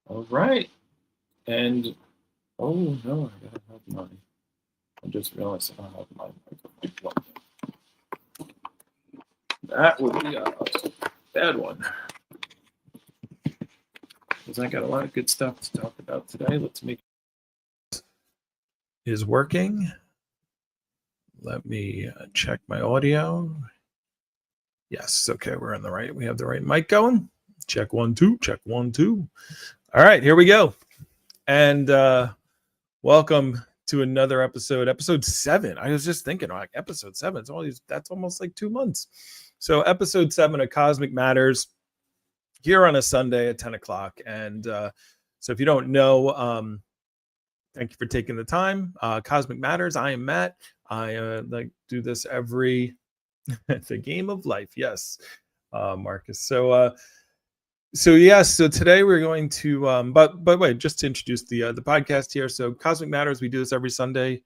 All right. And oh no, I gotta have my. I just realized I don't have my microphone plugged in. That would be a bad one. Because I got a lot of good stuff to talk about today. Let's make it is working. Let me check my audio. Yes, okay, we're in the right. We have the right mic going. Check 1 2. Check 1 2. All right, here we go. And welcome to another episode 7. I was just thinking, like, episode 7. That's almost like 2 months. So episode 7 of Cosmic Matters here on a Sunday at 10 o'clock. And so if you don't know, thank you for taking the time. Cosmic Matters. I am Matt. I do this every the game of life. Yes, Marcus. So today we're going to but wait, just to introduce the podcast here. So Cosmic Matters, we do this every Sunday,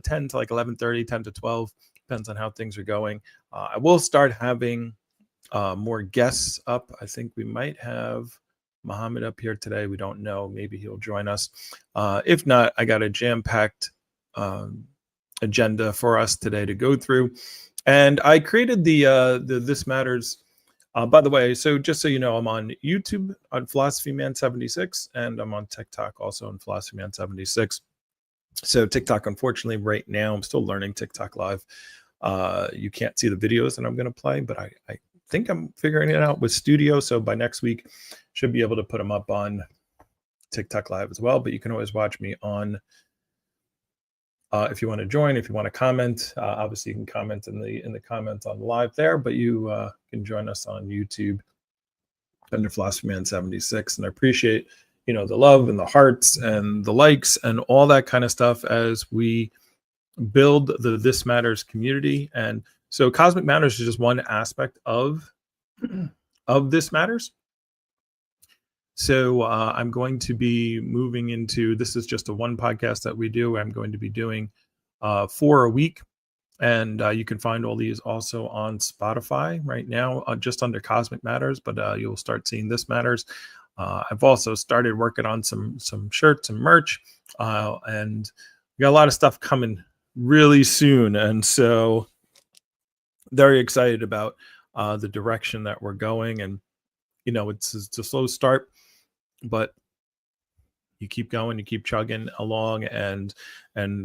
10 to like 11:30, 10 to 12, depends on how things are going. I will start having more guests up. I think we might have Muhammad up here today. We don't know. Maybe he'll join us. If not, I got a jam-packed agenda for us today to go through. And I created the This Matters. By the way, so just so you know, I'm on YouTube on Philosophy Man 76, and I'm on TikTok also on Philosophy Man 76. So TikTok, unfortunately, right now, I'm still learning TikTok Live. You can't see the videos that I'm going to play, but I think I'm figuring it out with Studio. So by next week, should be able to put them up on TikTok Live as well. But you can always watch me on. If you want to join, if you want to comment, obviously you can comment in the comments on live there, but you can join us on YouTube under Philosophy Man 76. And I appreciate, the love and the hearts and the likes and all that kind of stuff as we build the This Matters community. And so Cosmic Matters is just one aspect of This Matters. So I'm going to be moving into, this is just a one podcast that we do. I'm going to be doing 4 a week. And you can find all these also on Spotify right now, just under Cosmic Matters, but you'll start seeing This Matters. I've also started working on some shirts and merch, and we got a lot of stuff coming really soon. And so very excited about the direction that we're going. And, it's a slow start, but you keep going, you keep chugging along, and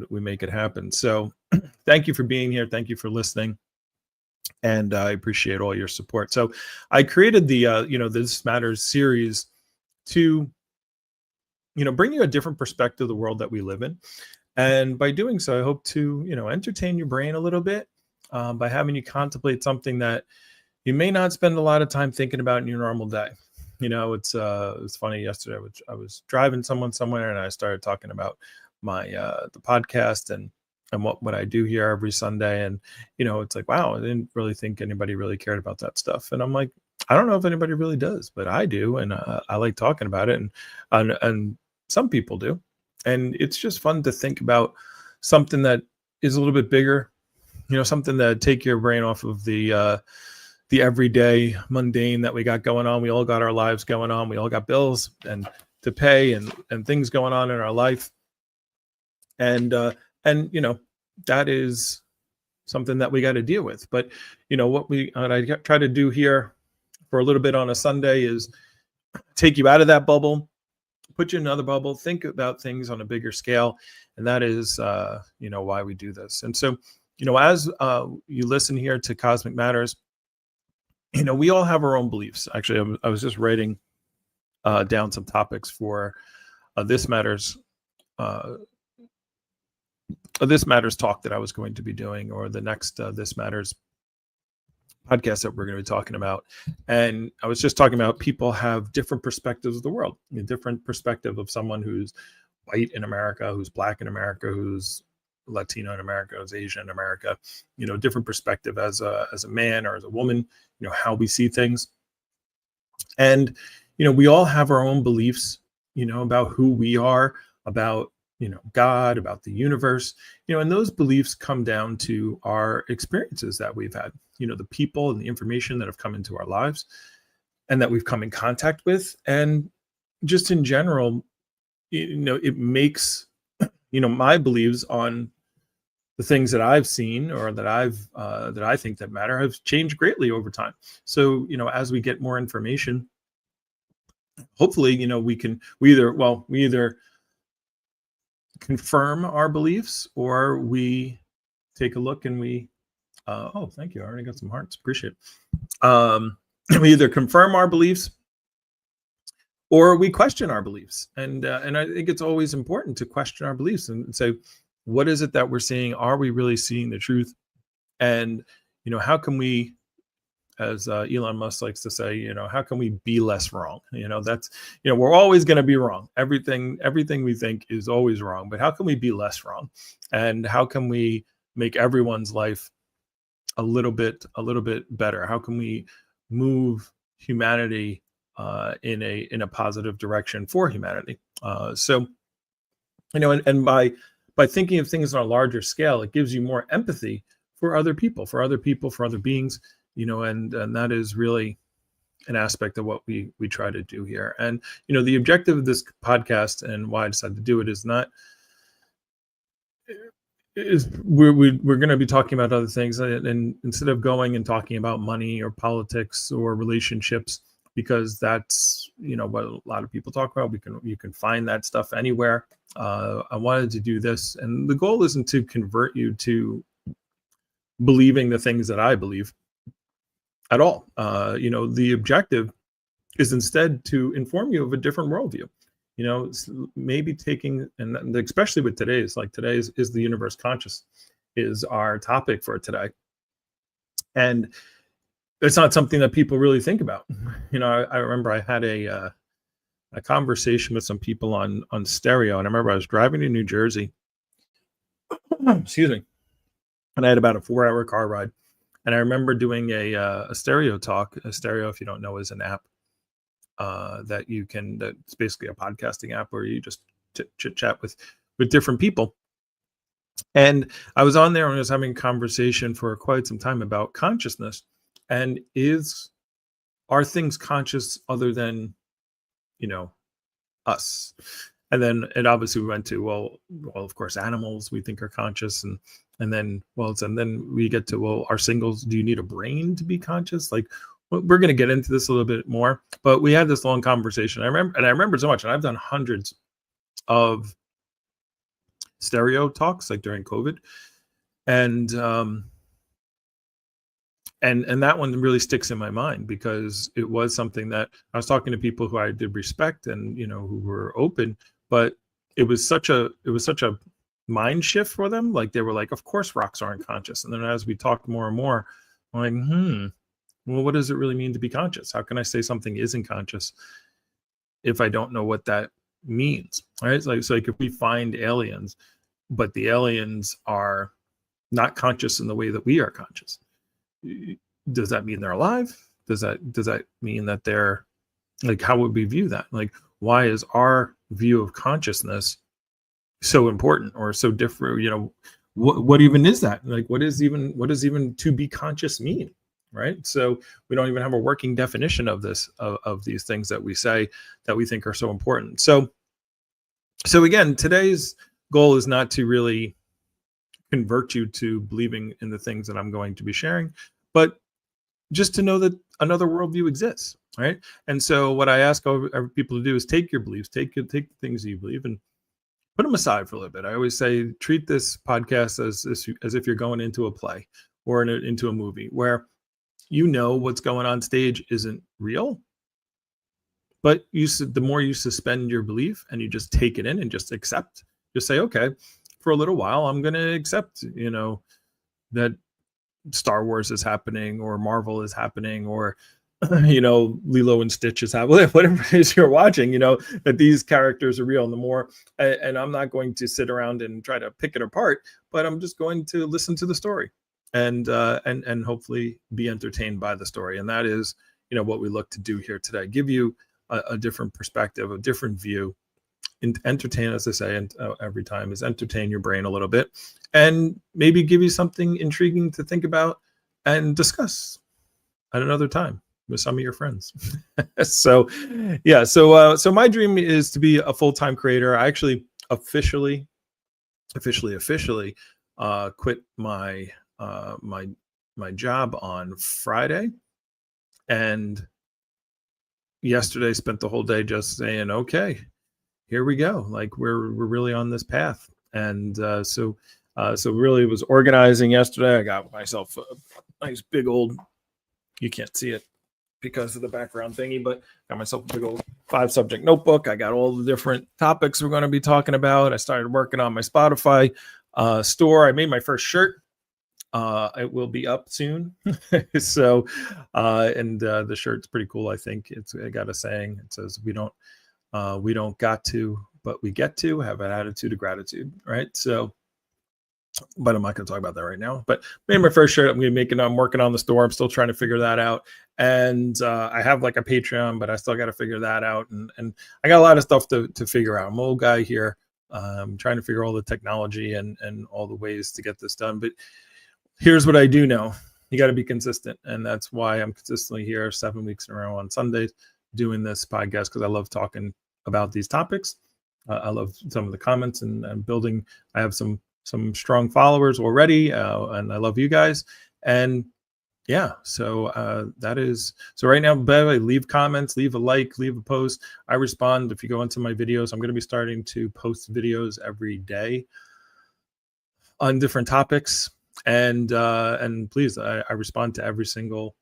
we make it happen. So thank you for being here. Thank you for listening. And I appreciate all your support. So I created the, This Matters series to, bring you a different perspective of the world that we live in. And by doing so, I hope to, entertain your brain a little bit by having you contemplate something that you may not spend a lot of time thinking about in your normal day. It's funny. Yesterday, I was driving somewhere, and I started talking about my the podcast and what I do here every Sunday. And it's like, wow, I didn't really think anybody really cared about that stuff. And I'm like, I don't know if anybody really does, but I do, and I like talking about it, and some people do. And it's just fun to think about something that is a little bit bigger, something that take your brain off of the everyday mundane that we got going on. We all got our lives going on. We all got bills and to pay and things going on in our life. And that is something that we got to deal with. But, what I try to do here for a little bit on a Sunday is take you out of that bubble, put you in another bubble, think about things on a bigger scale. And that is, why we do this. And so, as you listen here to Cosmic Matters, we all have our own beliefs. Actually, I was just writing down some topics for This Matters This Matters talk that I was going to be doing, or the next This Matters podcast that we're going to be talking about. And I was just talking about people have different perspectives of the world, a different perspective of someone who's white in America, who's black in America, who's Latino in America, who's Asian in America, different perspective as a man or as a woman, how we see things. And, we all have our own beliefs, about who we are, about, God, about the universe, and those beliefs come down to our experiences that we've had, the people and the information that have come into our lives and that we've come in contact with. And just in general, it makes, my beliefs on the things that I've seen or that I think that matter have changed greatly over time. So, as we get more information, hopefully, we either confirm our beliefs or we take a look and we oh, thank you. I already got some hearts. Appreciate it. We either confirm our beliefs or we question our beliefs, and I think it's always important to question our beliefs and say, what is it that we're seeing? Are we really seeing the truth? And how can we, as Elon Musk likes to say, how can we be less wrong? That's, we're always going to be wrong. Everything we think is always wrong, but how can we be less wrong? And how can we make everyone's life a little bit better? How can we move humanity in a positive direction for humanity? So, and by thinking of things on a larger scale, it gives you more empathy for other people, for other beings, and that is really an aspect of what we try to do here. And the objective of this podcast and why I decided to do it is not is we're going to be talking about other things, and instead of going and talking about money or politics or relationships, because that's what a lot of people talk about. You can find that stuff anywhere. I wanted to do this, and the goal isn't to convert you to believing the things that I believe at all. The objective is instead to inform you of a different worldview. Maybe taking, and especially with today's is the universe conscious is our topic for today. And it's not something that people really think about. I remember I had a conversation with some people on stereo, and I remember I was driving to New Jersey, excuse me, and I had about a 4-hour car ride. And I remember doing a stereo talk. A stereo, if you don't know, is an app that's basically a podcasting app where you just chit chat with different people. And I was on there and I was having a conversation for quite some time about consciousness, and are things conscious other than us? And then it obviously went to, well, of course, animals we think are conscious, and then we get to, well, are singles, do you need a brain to be conscious? Like, we're going to get into this a little bit more, but we had this long conversation. I remember so much, and I've done hundreds of stereo talks like during COVID, and that one really sticks in my mind because it was something that I was talking to people who I did respect and who were open, but it was such a mind shift for them. Like, they were like, of course rocks aren't conscious. And then as we talked more and more, I'm like, well, what does it really mean to be conscious? How can I say something isn't conscious if I don't know what that means? Right? It's like if we find aliens, but the aliens are not conscious in the way that we are conscious, does that mean they're alive? Does that mean that they're, like, how would we view that? Like, why is our view of consciousness so important or so different? What even is that? Like, what does even to be conscious mean? Right? So we don't even have a working definition of this, of these things that we say that we think are so important. So again, today's goal is not to really convert you to believing in the things that I'm going to be sharing, but just to know that another worldview exists, right? And so what I ask people to do is take your beliefs, take the things that you believe, and put them aside for a little bit. I always say, treat this podcast as if you're going into a play or into a movie where what's going on stage isn't real, but the more you suspend your belief and you just take it in and just accept, just say, okay, for a little while, I'm going to accept, that Star Wars is happening or Marvel is happening or, Lilo and Stitch is happening, whatever it is you're watching, that these characters are real. And the more, and I'm not going to sit around and try to pick it apart, but I'm just going to listen to the story and hopefully be entertained by the story. And that is, what we look to do here today, give you a different perspective, a different view, and entertain, as I say, and every time is entertain your brain a little bit and maybe give you something intriguing to think about and discuss at another time. with some of your friends. So yeah, so my dream is to be a full-time creator. I actually officially quit my job on Friday, and yesterday spent the whole day just saying, okay, here we go. Like we're really on this path. And so really was organizing yesterday. I got myself a nice big old, you can't see it because of the background thingy, but got myself a big old 5-subject notebook. I got all the different topics we're going to be talking about. I started working on my Spotify store. I made my first shirt. It will be up soon. So, and the shirt's pretty cool. I think I got a saying. It says, we don't got to, but we get to have an attitude of gratitude. Right. So, but I'm not going to talk about that right now. But made my first shirt. I'm working on the store. I'm still trying to figure that out. And I have like a Patreon, but I still got to figure that out. And I got a lot of stuff to figure out. I'm an old guy here. I'm trying to figure all the technology and all the ways to get this done. But here's what I do know. You got to be consistent. And that's why I'm consistently here 7 weeks in a row on Sundays doing this podcast, because I love talking about these topics. I love some of the comments and building. I have some strong followers already, and I love you guys. And yeah, so that is, so right now, by the way, leave comments, leave a like, leave a post. I respond if you go into my videos. I'm going to be starting to post videos every day on different topics. And please, I respond to every single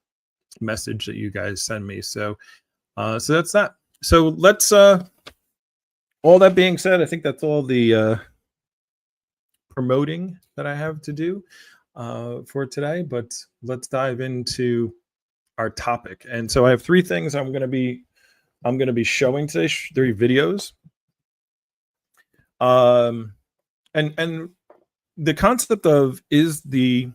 message that you guys send me. So that's that. So let's, all that being said, I think that's all the promoting that I have to do for today, but let's dive into our topic. And so I have 3 things I'm going to be showing today, 3 videos. And the concept of if you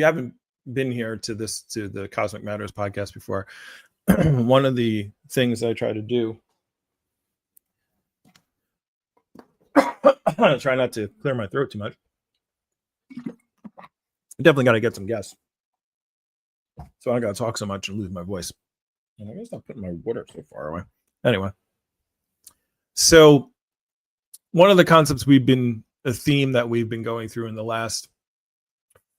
haven't been here to the Cosmic Matters podcast before, one of the things I try to do, try not to clear my throat too much. Definitely got to get some gas, so I got to talk so much and lose my voice. And I guess I'm putting my water so far away. Anyway, so one of the concepts a theme that we've been going through in the last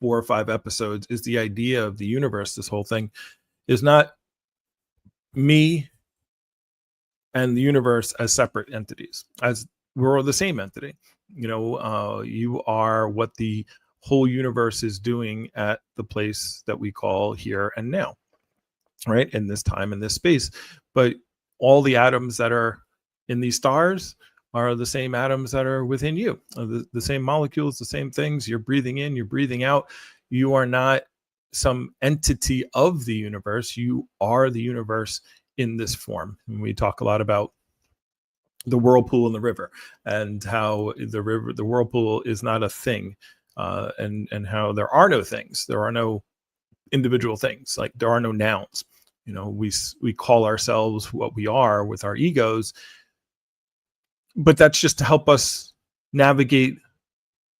4 or 5 episodes is the idea of the universe. This whole thing is not me and the universe as separate entities, as we're the same entity. You are what the whole universe is doing at the place that we call here and now, right? In this time, in this space. But all the atoms that are in these stars are the same atoms that are within you, the same molecules, the same things. You're breathing in, you're breathing out. You are not some entity of the universe. You are the universe in this form. And we talk a lot about the whirlpool in the river, and how the whirlpool is not a thing, and how there are no things. There are no individual things. Like there are no nouns. We call ourselves what we are with our egos, but that's just to help us navigate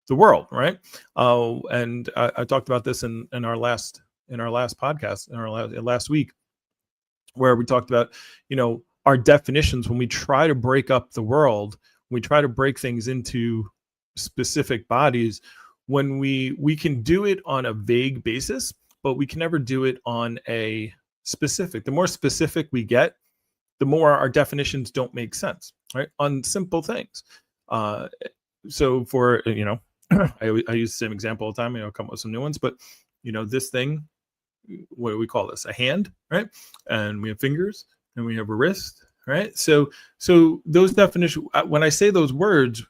the world, right? And I talked about this in our last podcast, last week, where we talked about, our definitions. When we try to break up the world, we try to break things into specific bodies. When we can do it on a vague basis, but we can never do it on a specific. The more specific we get, the more our definitions don't make sense, right? On simple things. So for, I use the same example all the time, come up with some new ones, but this thing, what do we call this? A hand, right? And we have fingers and we have a wrist, right? So those definitions, when I say those words,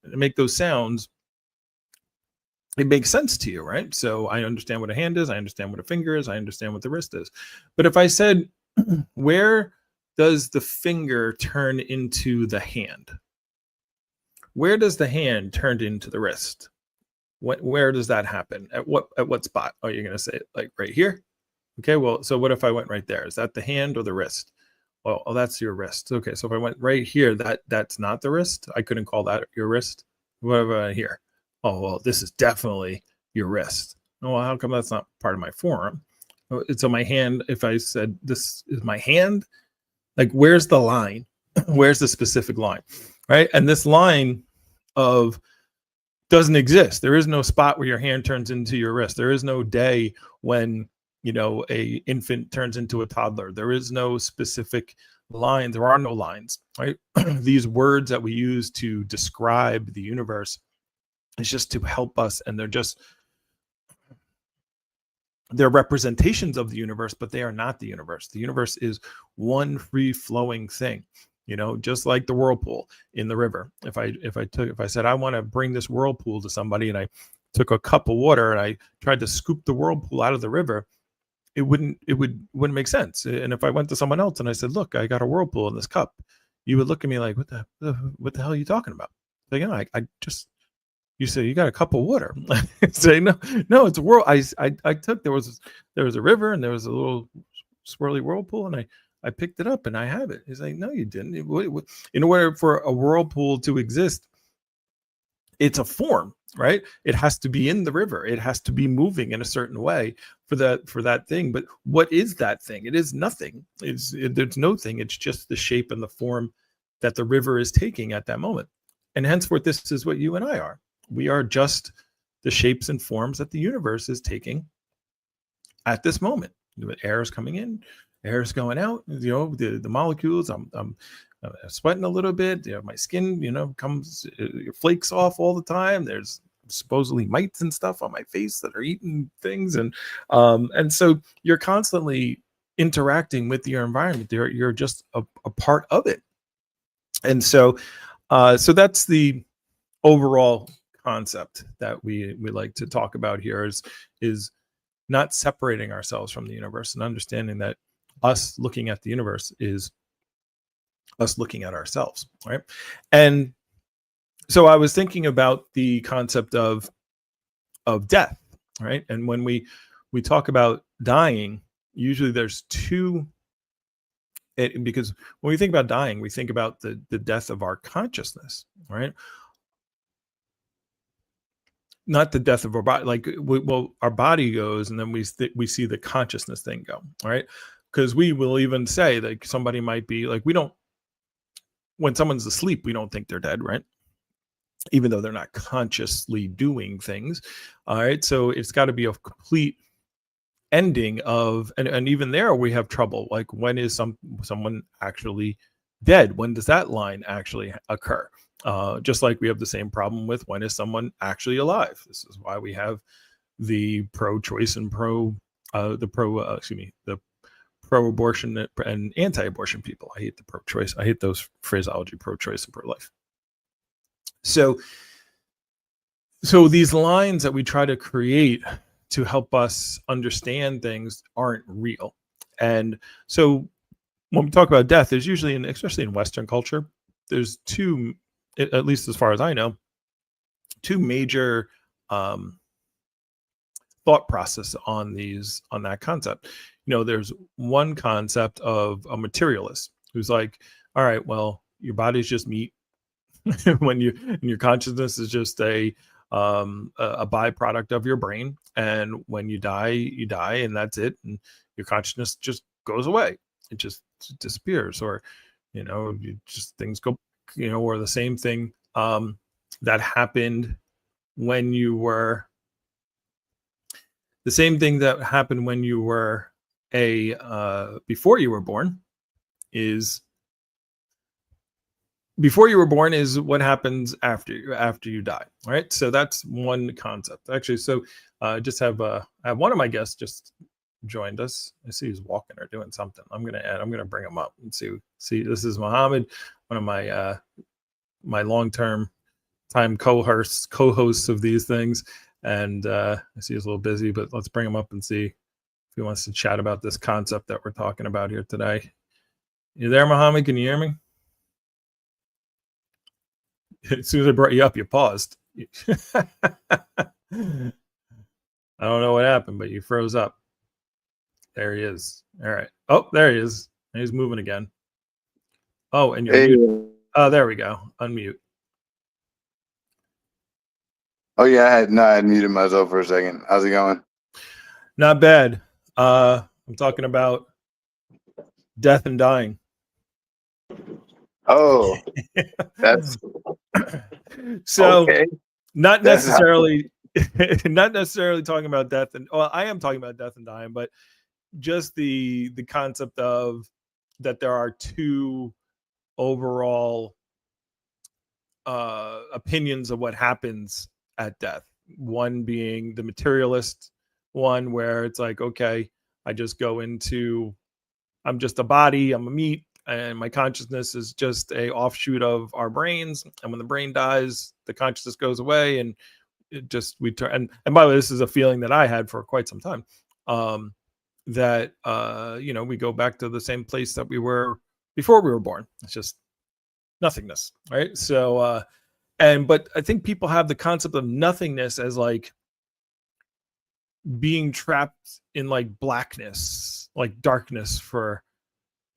make those sounds, it makes sense to you, right? So I understand what a hand is. I understand what a finger is. I understand what the wrist is. But if I said, where does the finger turn into the hand? Where does the hand turn into the wrist? Where does that happen? At what spot? Oh, you're going to say it like right here? Okay, well, so what if I went right there? Is that the hand or the wrist? Well, that's your wrist. Okay, so if I went right here, that's not the wrist. I couldn't call that your wrist. What about here? Oh, well, this is definitely your wrist. Oh, well, how come that's not part of my forearm? So my hand, if I said this is my hand, like where's the line? Where's the specific line, right? And this line of doesn't exist. There is no spot where your hand turns into your wrist. There is no day when, you know, a infant turns into a toddler. There is no specific line. There are no lines, right? These words that we use to describe the universe is just to help us, and they're representations of the universe, but they are not the universe. The universe is one free flowing thing, you know, just like the whirlpool in the river. If I said I want to bring this whirlpool to somebody, and I took a cup of water and I tried to scoop the whirlpool out of the river, it wouldn't make sense. And if I went to someone else and I said, look, I got a whirlpool in this cup, you would look at me like, what the hell are you talking about? Like, you know, you say you got a cup of water. Say no, it's a whirl. I took there was a river and there was a little swirly whirlpool, and I picked it up and I have it. He's like, no, you didn't. In order for a whirlpool to exist, it's a form, right? It has to be in the river. It has to be moving in a certain way for that thing. But what is that thing? It is nothing. There's no thing. It's just the shape and the form that the river is taking at that moment. And henceforth, this is what you and I are. We are just the shapes and forms that the universe is taking at this moment. Air is coming in, air is going out. You know, the molecules. I'm sweating a little bit. You know, my skin, you know, flakes off all the time. There's supposedly mites and stuff on my face that are eating things, and so you're constantly interacting with your environment. You're just a part of it, and so that's the overall concept that we like to talk about here is not separating ourselves from the universe, and understanding that us looking at the universe is us looking at ourselves, right? And so I was thinking about the concept of death, right? And when we talk about dying, usually there's two, because when we think about dying, we think about the death of our consciousness, right? Not the death of our body. Like, our body goes, and then we see the consciousness thing go, right? Because we will even say that somebody might be like, when someone's asleep, we don't think they're dead, right? Even though they're not consciously doing things. All right. So it's got to be a complete ending of, and even there we have trouble. Like, when is someone actually dead? When does that line actually occur? Just like we have the same problem with when is someone actually alive. This is why we have the pro-choice and the pro-abortion and anti-abortion people. I hate the pro-choice. I hate those phraseology, pro-choice and pro-life. So these lines that we try to create to help us understand things aren't real. And so when we talk about death, there's usually, especially in Western culture, there's two, at least as far as I know, two major thought process on that concept. You know, there's one concept of a materialist who's like, all right, well, your body's just meat. when your consciousness is just a byproduct of your brain, and when you die, and that's it, and your consciousness just goes away. It just disappears, or you know, things go, you know, or the same thing that happened when you were before you were born is what happens after you die, right? So that's one concept, actually. So I have one of my guests just joined us. I see he's walking or doing something. I'm gonna bring him up and see. This is Muhammad, one of my my long-term time co-hosts of these things, and I see he's a little busy, but let's bring him up and see if he wants to chat about this concept that we're talking about here today. You there, Muhammad? Can you hear me? As soon as I brought you up, you paused. I don't know what happened, but you froze up. There he is. All right. Oh, there he is. He's moving again. Oh, and you're muted. Oh, there we go. Unmute. Oh yeah, I had muted myself for a second. How's it going? Not bad. I'm talking about death and dying. Oh, that's So okay. not That's how, necessarily not necessarily talking about death and well, I am talking about death and dying, but just the concept of that there are two overall opinions of what happens at death. One being the materialist one, where it's like, okay, I just go into, I'm just a body, I'm a meat, and my consciousness is just a offshoot of our brains. And when the brain dies, the consciousness goes away, and it just we turn. And by the way, this is a feeling that I had for quite some time. That we go back to the same place that we were before we were born. It's just nothingness, right? So but I think people have the concept of nothingness as like being trapped in like blackness, like darkness for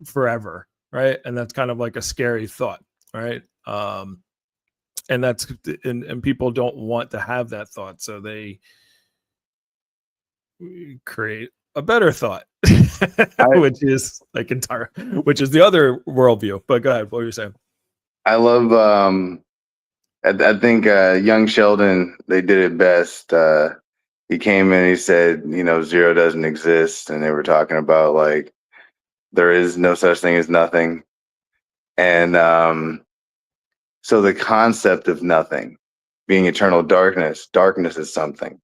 forever, right? And that's kind of like a scary thought, right? And that's and people don't want to have that thought, so they create a better thought, which is like which is the other worldview. But go ahead, what were you saying? I love. I think young Sheldon, they did it best. He came in, he said, zero doesn't exist, and they were talking about like there is no such thing as nothing, and so the concept of nothing being eternal darkness is something.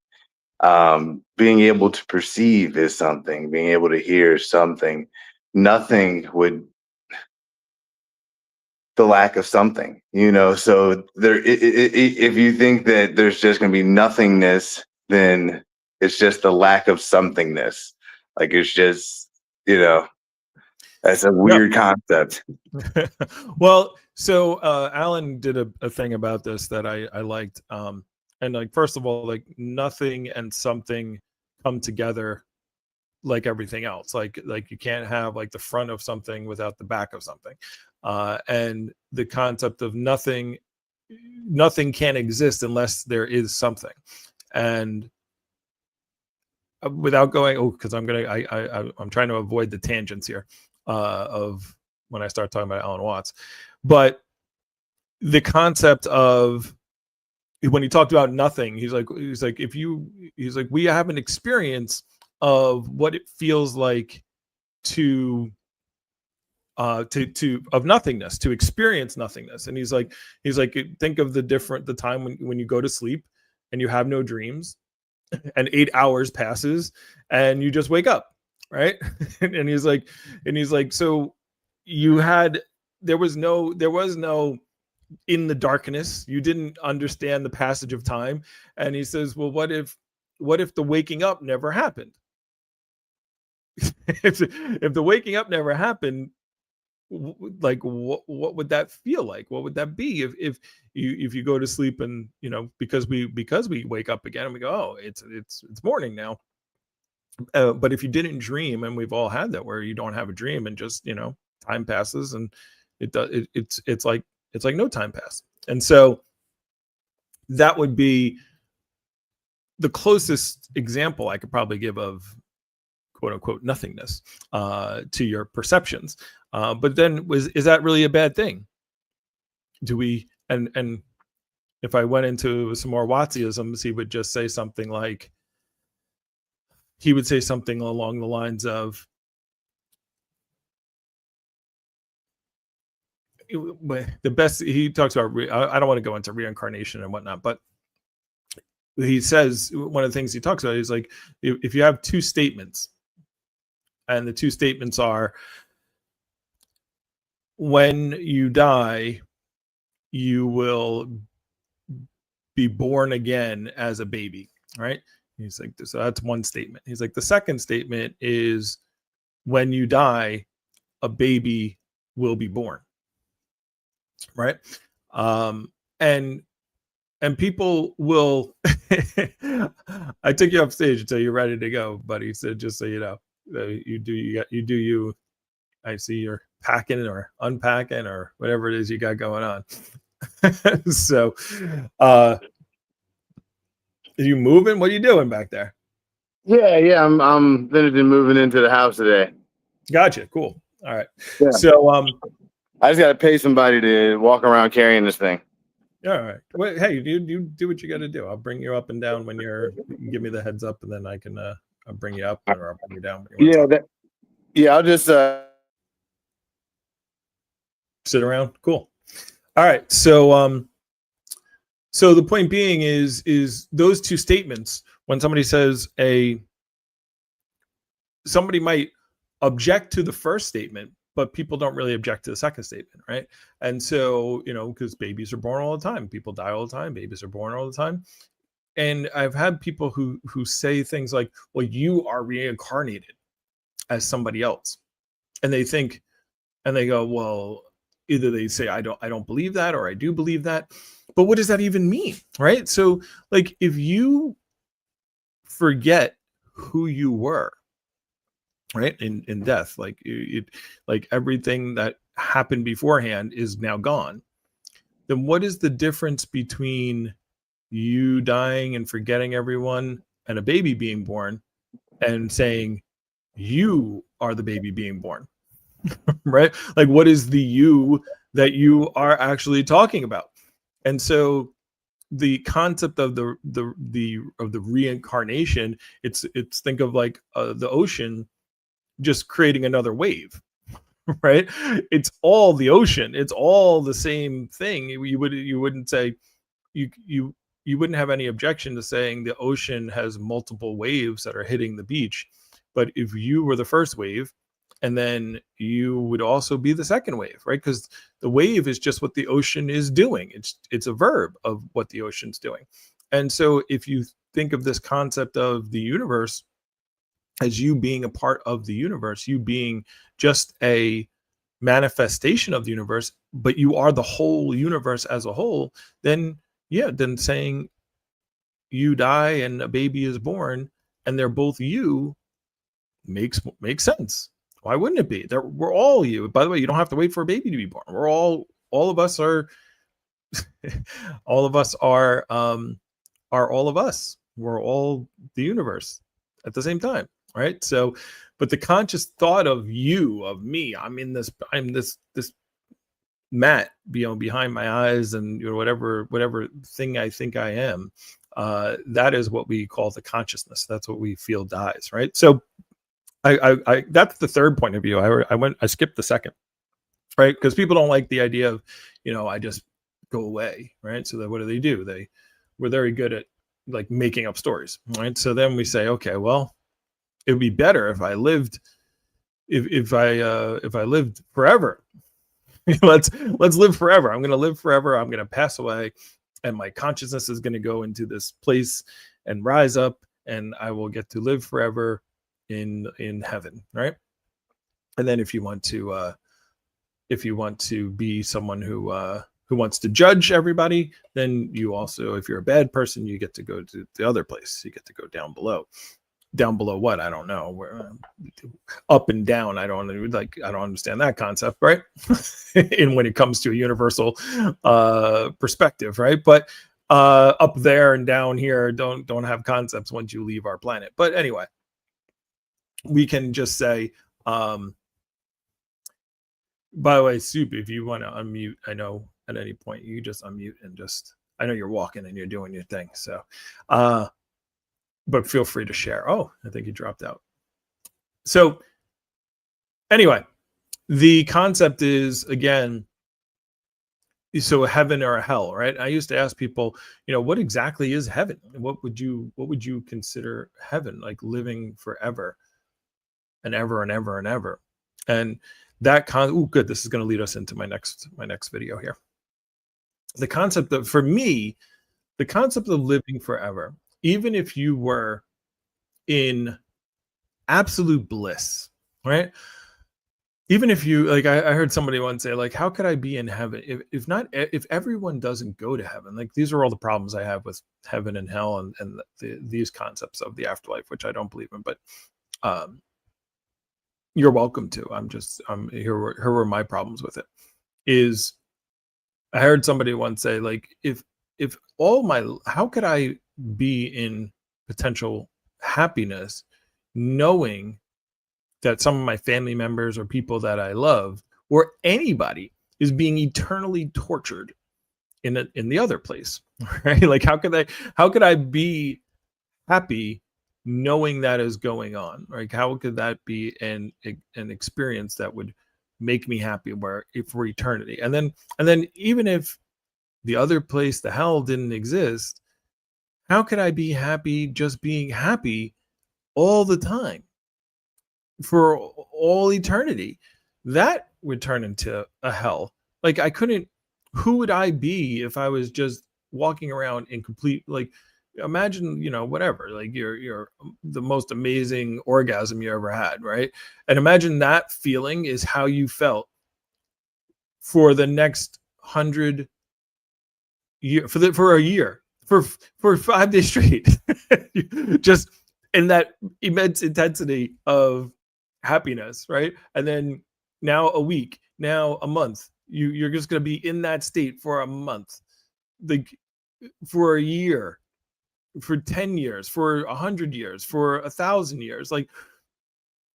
Being able to perceive is something. Being able to hear is something. Nothing would the lack of something, so there if you think that there's just going to be nothingness, then it's just the lack of somethingness. Like it's just that's a weird concept. Well, so Alan did a thing about this that I liked, and like first of all, like nothing and something come together like everything else. Like you can't have like the front of something without the back of something, and the concept of nothing can't exist unless there is something. And without going, because I'm trying to avoid the tangents here of when I start talking about Alan Watts, but the concept of when he talked about nothing, he's like we have an experience of what it feels like to of nothingness, to experience nothingness. And he's like think of the time when you go to sleep and you have no dreams and 8 hours passes and you just wake up, right? and he's like so you had there was no in the darkness, you didn't understand the passage of time. And he says, well, what if the waking up never happened? if the waking up never happened, like what would that feel like? What would that be if you go to sleep and because we wake up again and we go, oh, it's morning now. But if you didn't dream, and we've all had that, where you don't have a dream and just time passes and it's like no time passed. And so that would be the closest example I could probably give of quote unquote nothingness to your perceptions. But then is that really a bad thing? Do we, and if I went into some more Wattsiisms, he would just say something like, he would say something along the lines of, the best, he talks about, I don't want to go into reincarnation and whatnot, but he says one of the things he talks about is like, if you have two statements, and the two statements are, when you die, you will be born again as a baby, right? He's like, so that's one statement. He's like, the second statement is, when you die, a baby will be born, right? And people will I took you off stage until you're ready to go, but he said, just so you know, you do you. I see you're packing or unpacking or whatever it is you got going on. So are you moving? What are you doing back there? Yeah. I'm finishing moving into the house today. Gotcha. Cool. All right. Yeah. So I just got to pay somebody to walk around carrying this thing. all right. Well, hey, you do what you got to do. I'll bring you up and down when you give me the heads up, and then I can I'll bring you up or I'll bring you down when you want to talk. I'll just Sit around. Cool. All right. So the point being is those two statements. When somebody says somebody might object to the first statement, but people don't really object to the second statement, right? And so, because babies are born all the time, people die all the time, babies are born all the time. And I've had people who say things like, well, you are reincarnated as somebody else. And they think, and they go, well, either they say, I don't believe that, or I do believe that. But what does that even mean? Right? So like, if you forget who you were, right, in death, like like everything that happened beforehand is now gone, then what is the difference between you dying and forgetting everyone and a baby being born and saying you are the baby being born? Right? Like, what is the you that you are actually talking about? And so the concept of the reincarnation, it's think of like the ocean just creating another wave. Right? It's all the ocean, it's all the same thing. You wouldn't say you wouldn't have any objection to saying the ocean has multiple waves that are hitting the beach. But if you were the first wave, and then you would also be the second wave, right? Because the wave is just what the ocean is doing. It's a verb of what the ocean's doing. And so if you think of this concept of the universe as you being a part of the universe, you being just a manifestation of the universe, but you are the whole universe as a whole, then then saying you die and a baby is born and they're both you makes sense. Why wouldn't it be? We're all you. By the way, you don't have to wait for a baby to be born. We're all of us are all of us are all of us. We're all the universe at the same time, right? So, but the conscious thought of you, of me, I'm this mat, behind my eyes, and whatever thing I think I am, that is what we call the consciousness. That's what we feel dies, right? So I that's the third point of view. I skipped the second, right? Because people don't like the idea of, I just go away, right? So that what do? We're very good at like making up stories, right? So then we say, okay, well, it would be better if I lived, if I lived forever. let's live forever. I'm going to live forever. I'm going to pass away, and my consciousness is going to go into this place and rise up, and I will get to live forever in heaven, right? And then if you want to be someone who wants to judge everybody, then you also, if you're a bad person, you get to go to the other place. You get to go down below. Down below what? I don't know. Where up and down? I don't understand that concept, right? And when it comes to a universal perspective, right? But up there and down here don't have concepts once you leave our planet. But anyway, we can just say, by the way, Soup, if you want to unmute, I know at any point you just unmute and I know you're walking and you're doing your thing. So, but feel free to share. Oh, I think he dropped out. So anyway, the concept is, again, so heaven or hell, right? I used to ask people, what exactly is heaven? What would you consider heaven? Like living forever and ever and ever and ever. And that good. This is going to lead us into my next video here. The concept of, for me, the concept of living forever, even if you were in absolute bliss, right? Even if you, like, I heard somebody once say, like, how could I be in heaven if everyone doesn't go to heaven? Like, these are all the problems I have with heaven and hell and these concepts of the afterlife, which I don't believe in, but you're welcome to. Here were my problems with it. Is I heard somebody once say, like, if how could I be in potential happiness knowing that some of my family members or people that I love or anybody is being eternally tortured in the other place, right? Like how could I be happy knowing that is going on? Like how could that be an experience that would make me happy for eternity? And then even if the other place, the hell, didn't exist, how could I be happy just being happy all the time for all eternity? That would turn into a hell. Like I couldn't, who would I be if I was just walking around in complete, like, imagine, whatever, like you're the most amazing orgasm you ever had, right? And imagine that feeling is how you felt for the next 100 year, for a year, for 5 days straight, just in that immense intensity of happiness, right? And then now a week, now a month, you're just going to be in that state for a month, like for a year, for 10 years, for 100 years, for 1,000 years. Like,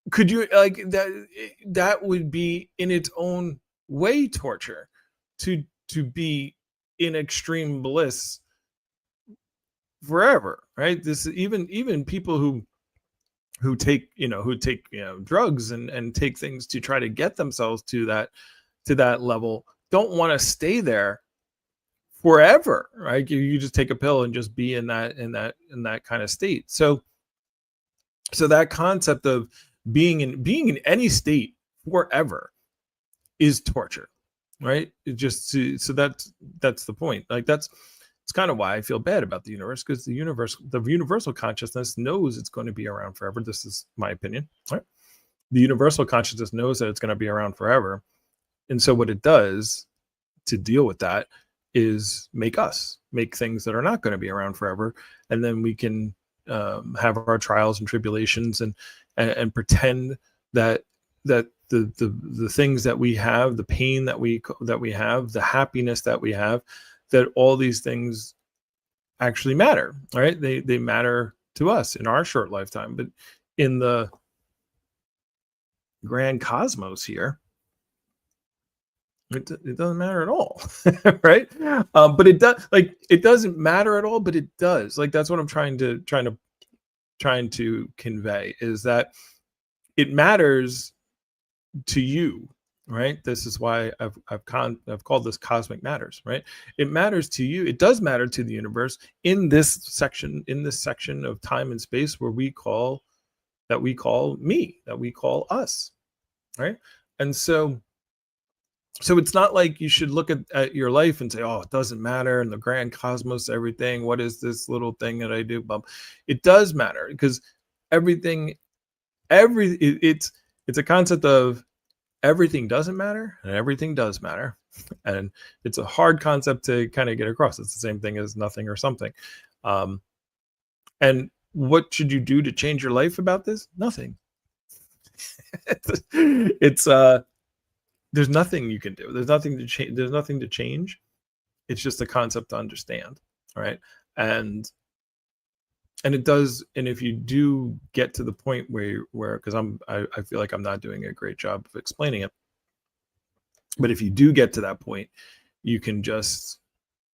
could you, like, that would be in its own way torture to be in extreme bliss forever, right? This, even people who take drugs and take things to try to get themselves to that level don't want to stay there forever, right? You just take a pill and just be in that kind of state. So that concept of being in any state forever is torture, right? So that's the point. Like it's kind of why I feel bad about the universe, because the universal consciousness knows it's going to be around forever. This is my opinion, right? The universal consciousness knows that it's going to be around forever. And so what it does to deal with that is make things that are not going to be around forever. And then we can have our trials and tribulations and pretend that the things that we have, the pain that we have, the happiness that we have, that all these things actually matter, right? They matter to us in our short lifetime, but in the grand cosmos here, it doesn't matter at all, right? But it doesn't matter at all, but it does. Like that's what I'm trying to convey, is that it matters to you, right? This is why I've called this cosmic matters, right? It matters to you. It does matter to the universe in this section of time and space where we call me, that we call us, right? And so it's not like you should look at your life and say, oh, it doesn't matter in the grand cosmos, everything. What is this little thing that I do? It does matter, because it's a concept of everything doesn't matter and everything does matter. And it's a hard concept to kind of get across. It's the same thing as nothing or something. And what should you do to change your life about this? Nothing. It's there's nothing you can do. There's nothing to change. There's nothing to change. It's just a concept to understand, right? And it does. And if you do get to the point where because I feel like I'm not doing a great job of explaining it, but if you do get to that point, you can just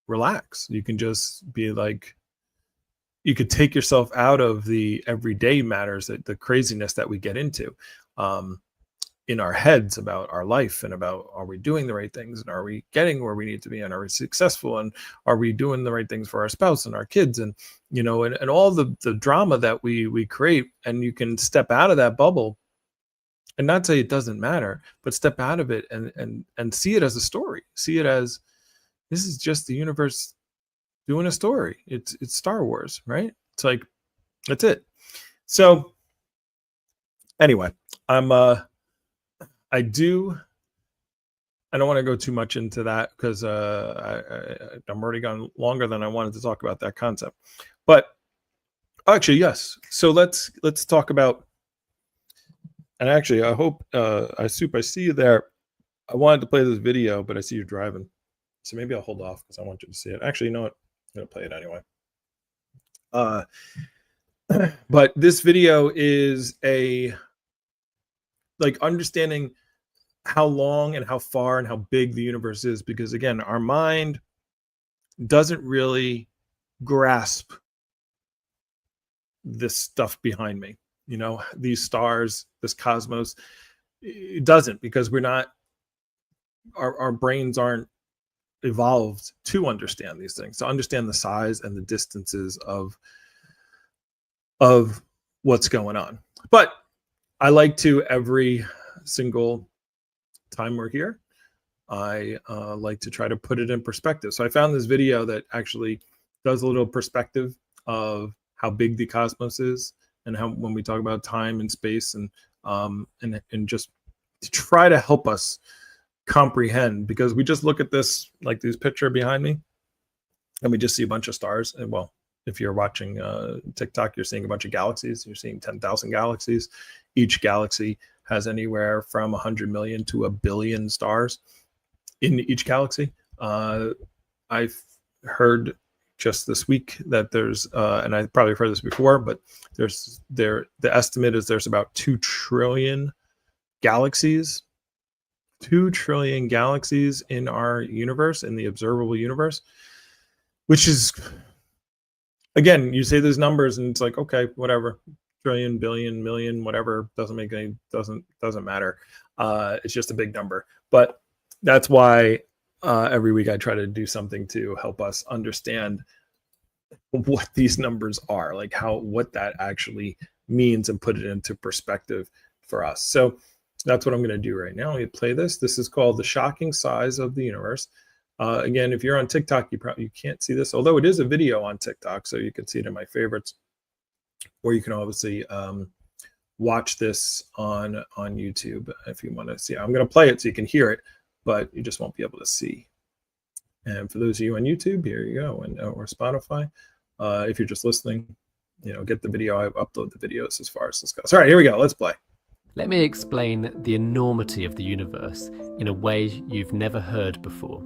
relax. You can just be like, you could take yourself out of the everyday matters, that the craziness that we get into in our heads about our life, and about, are we doing the right things, and are we getting where we need to be, and are we successful, and are we doing the right things for our spouse and our kids, and and all the drama that we create. And you can step out of that bubble and not say it doesn't matter, but step out of it and see it as a story. See it as, this is just the universe doing a story. It's Star Wars, right? It's like, that's it. So anyway, I don't want to go too much into that, because I'm already gone longer than I wanted to talk about that concept. But actually, yes. So let's talk about, and actually, I hope I see you there. I wanted to play this video, but I see you're driving, so maybe I'll hold off because I want you to see it. Actually, you know what? I'm gonna play it anyway. But this video is like understanding how long and how far and how big the universe is, because again, our mind doesn't really grasp this stuff behind me, these stars, this cosmos. It doesn't, because we're not, our brains aren't evolved to understand these things, to understand the size and the distances of what's going on. But I like to, every single time we're here, I like to try to put it in perspective. So I found this video that actually does a little perspective of how big the cosmos is, and how, when we talk about time and space, and just to try to help us comprehend, because we just look at this, like this picture behind me, and we just see a bunch of stars. And well, if you're watching TikTok, you're seeing a bunch of galaxies. You're seeing 10,000 galaxies. Each galaxy has anywhere from 100 million to a billion stars in each galaxy. I've heard just this week that there's, and I probably heard this before, but the estimate is there's about 2 trillion galaxies. 2 trillion galaxies in our universe, in the observable universe, which is, again, you say those numbers and it's like, okay, whatever, trillion, billion, million, whatever, doesn't matter. It's just a big number. But that's why every week I try to do something to help us understand what these numbers are, like what that actually means, and put it into perspective for us. So that's what I'm going to do right now. Let me play this. This is called The Shocking Size of the Universe. Again, if you're on TikTok, you can't see this, although it is a video on TikTok, so you can see it in my favorites, or you can obviously watch this on YouTube if you want to see. I'm going to play it so you can hear it, but you just won't be able to see. And for those of you on YouTube, here you go, and or Spotify. If you're just listening, get the video. I upload the videos as far as this goes. All right, here we go. Let's play. Let me explain the enormity of the universe in a way you've never heard before.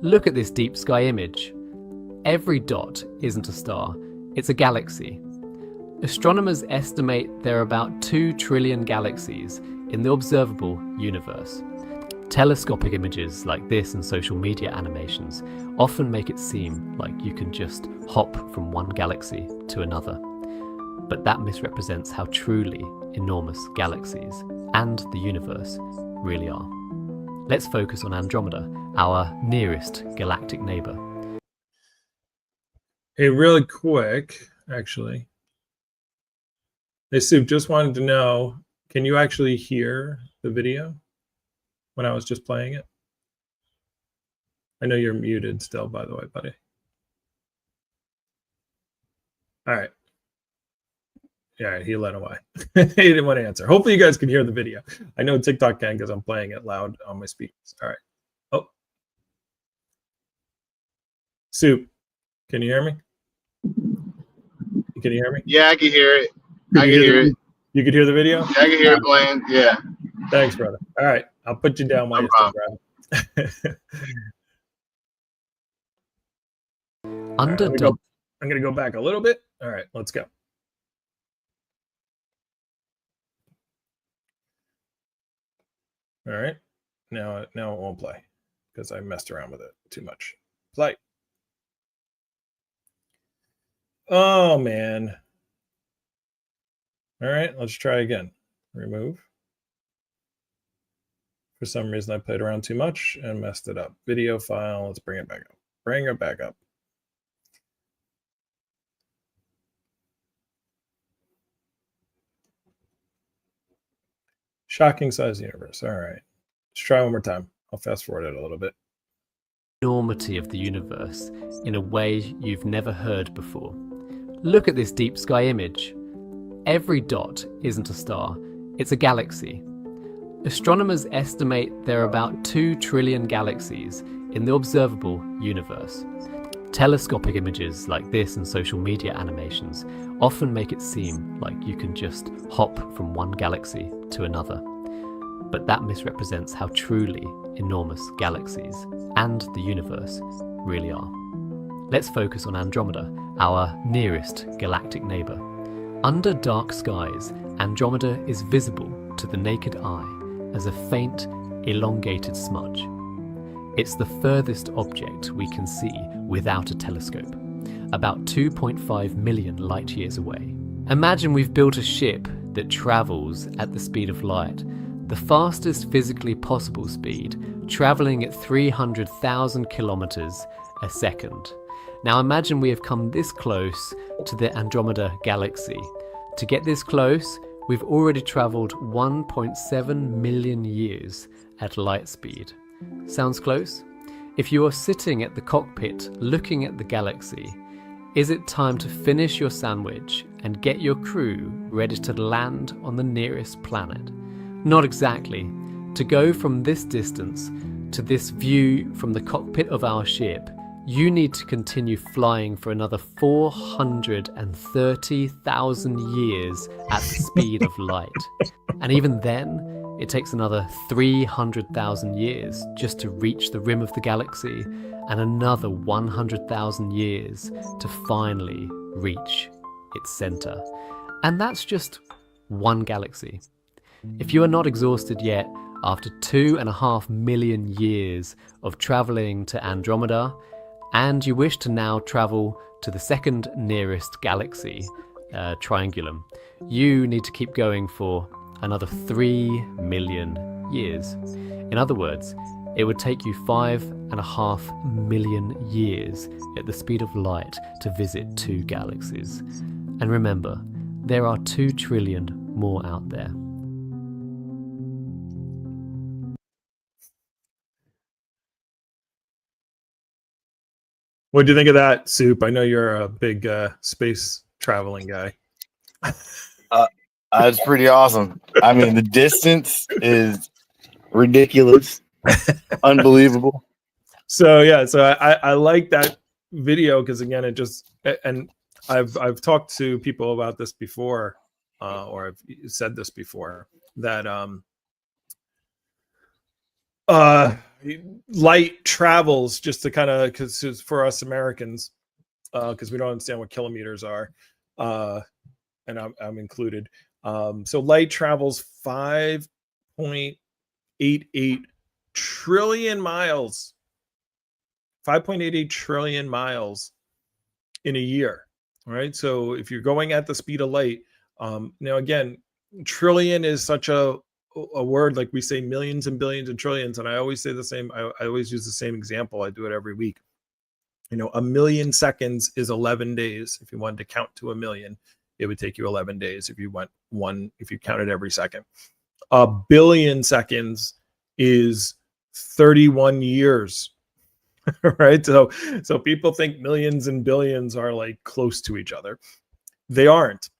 Look at this deep sky image. Every dot isn't a star, it's a galaxy. Astronomers estimate there are about 2 trillion galaxies in the observable universe. Telescopic images like this and social media animations often make it seem like you can just hop from one galaxy to another. But that misrepresents how truly enormous galaxies and the universe really are. Let's focus on Andromeda, our nearest galactic neighbor. Hey, really quick, actually. Hey, Soup, just wanted to know, can you actually hear the video when I was just playing it? I know you're muted still, by the way, buddy. All right. Yeah, he went away. He didn't want to answer. Hopefully you guys can hear the video. I know TikTok can, because I'm playing it loud on my speakers. All right. Oh. Soup, can you hear me? Can you hear me? Yeah, I can hear it. I can hear it. You could hear the video? Yeah, I can hear it playing. Yeah. Thanks, brother. All right. I'll put you down while you're still grabbing. I'm going to go back a little bit. All right, let's go. All right. Now it won't play because I messed around with it too much. Play. Oh, man. All right, let's try again. Remove. For some reason, I played around too much and messed it up. Video file. Let's bring it back up. Bring it back up. Shocking size universe. All right. Let's try one more time. I'll fast forward it a little bit. Enormity of the universe in a way you've never heard before. Look at this deep sky image. Every dot isn't a star, it's a galaxy. Astronomers estimate there are about 2 trillion galaxies in the observable universe. Telescopic images like this and social media animations often make it seem like you can just hop from one galaxy to another. But that misrepresents how truly enormous galaxies and the universe really are. Let's focus on Andromeda, our nearest galactic neighbor. Under dark skies, Andromeda is visible to the naked eye as a faint, elongated smudge. It's the furthest object we can see without a telescope, about 2.5 million light years away. Imagine we've built a ship that travels at the speed of light, the fastest physically possible speed, traveling at 300,000 kilometers a second. Now imagine we have come this close to the Andromeda Galaxy. To get this close, we've already traveled 1.7 million years at light speed. Sounds close? If you are sitting at the cockpit looking at the galaxy, is it time to finish your sandwich and get your crew ready to land on the nearest planet? Not exactly. To go from this distance to this view from the cockpit of our ship, you need to continue flying for another 430,000 years at the speed of light. And even then, it takes another 300,000 years just to reach the rim of the galaxy, and another 100,000 years to finally reach its center. And that's just one galaxy. If you are not exhausted yet, after 2.5 million years of traveling to Andromeda, and you wish to now travel to the second nearest galaxy, Triangulum, you need to keep going for another 3 million years. In other words, it would take you 5.5 million years at the speed of light to visit 2 galaxies. And remember, there are 2 trillion more out there. What do you think of that, Soup? I know you're a big space traveling guy. It's pretty awesome. I mean, the distance is ridiculous, unbelievable. So yeah, so I like that video because again, it just, and I've talked to people about this before, or I've said this before, that light travels, just to kind of, because for us Americans, because we don't understand what kilometers are, and I'm included. So light travels 5.88 trillion miles. 5.88 trillion miles in a year. All right. So if you're going at the speed of light, now again, trillion is such a word, like we say millions and billions and trillions. And I always say the same. I always use the same example. I do it every week. You know, 1 million seconds is 11 days. If you wanted to count to 1 million, it would take you 11 days if you counted every second. 1 billion seconds is 31 years. Right? So people think millions and billions are like close to each other. They aren't.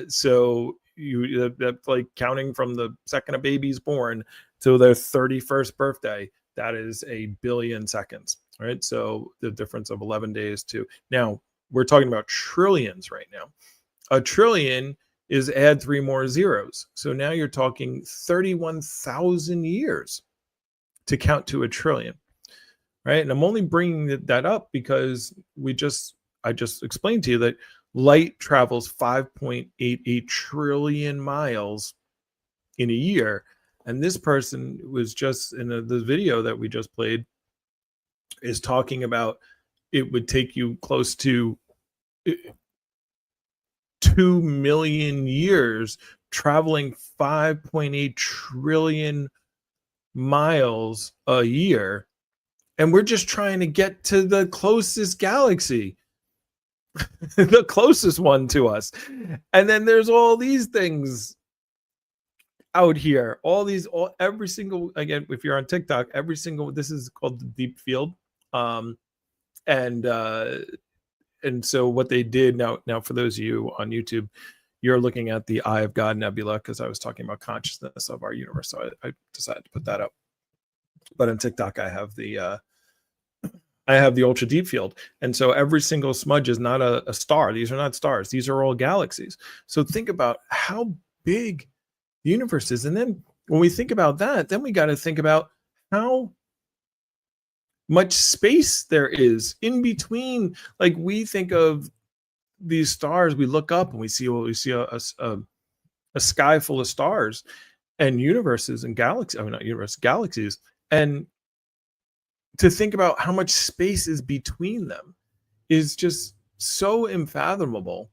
So that's like counting from the second a baby's born to their 31st birthday. That is 1 billion seconds. Right? So the difference of 11 days to now we're talking about trillions right now. A trillion is add 3 more zeros. So now you're talking 31,000 years to count to a trillion. Right. And I'm only bringing that up because I just explained to you that light travels 5.88 trillion miles in a year. And this person was just in the video that we just played is talking about it would take you close to 2 million years traveling 5.8 trillion miles a year. And we're just trying to get to the closest galaxy, the closest one to us. And then there's all these things out here, every single, again, if you're on TikTok, this is called the deep field. And so what they did now for those of you on YouTube, you're looking at the Eye of God Nebula, because I was talking about consciousness of our universe. So I decided to put that up. But on TikTok, I have the ultra deep field. And so every single smudge is not a star. These are not stars. These are all galaxies. So think about how big the universe is. And then when we think about that, then we got to think about how much space there is in between. Like we think of these stars, we look up and we see a sky full of stars and universes and galaxies. I mean, not universes, galaxies. And to think about how much space is between them is just so unfathomable,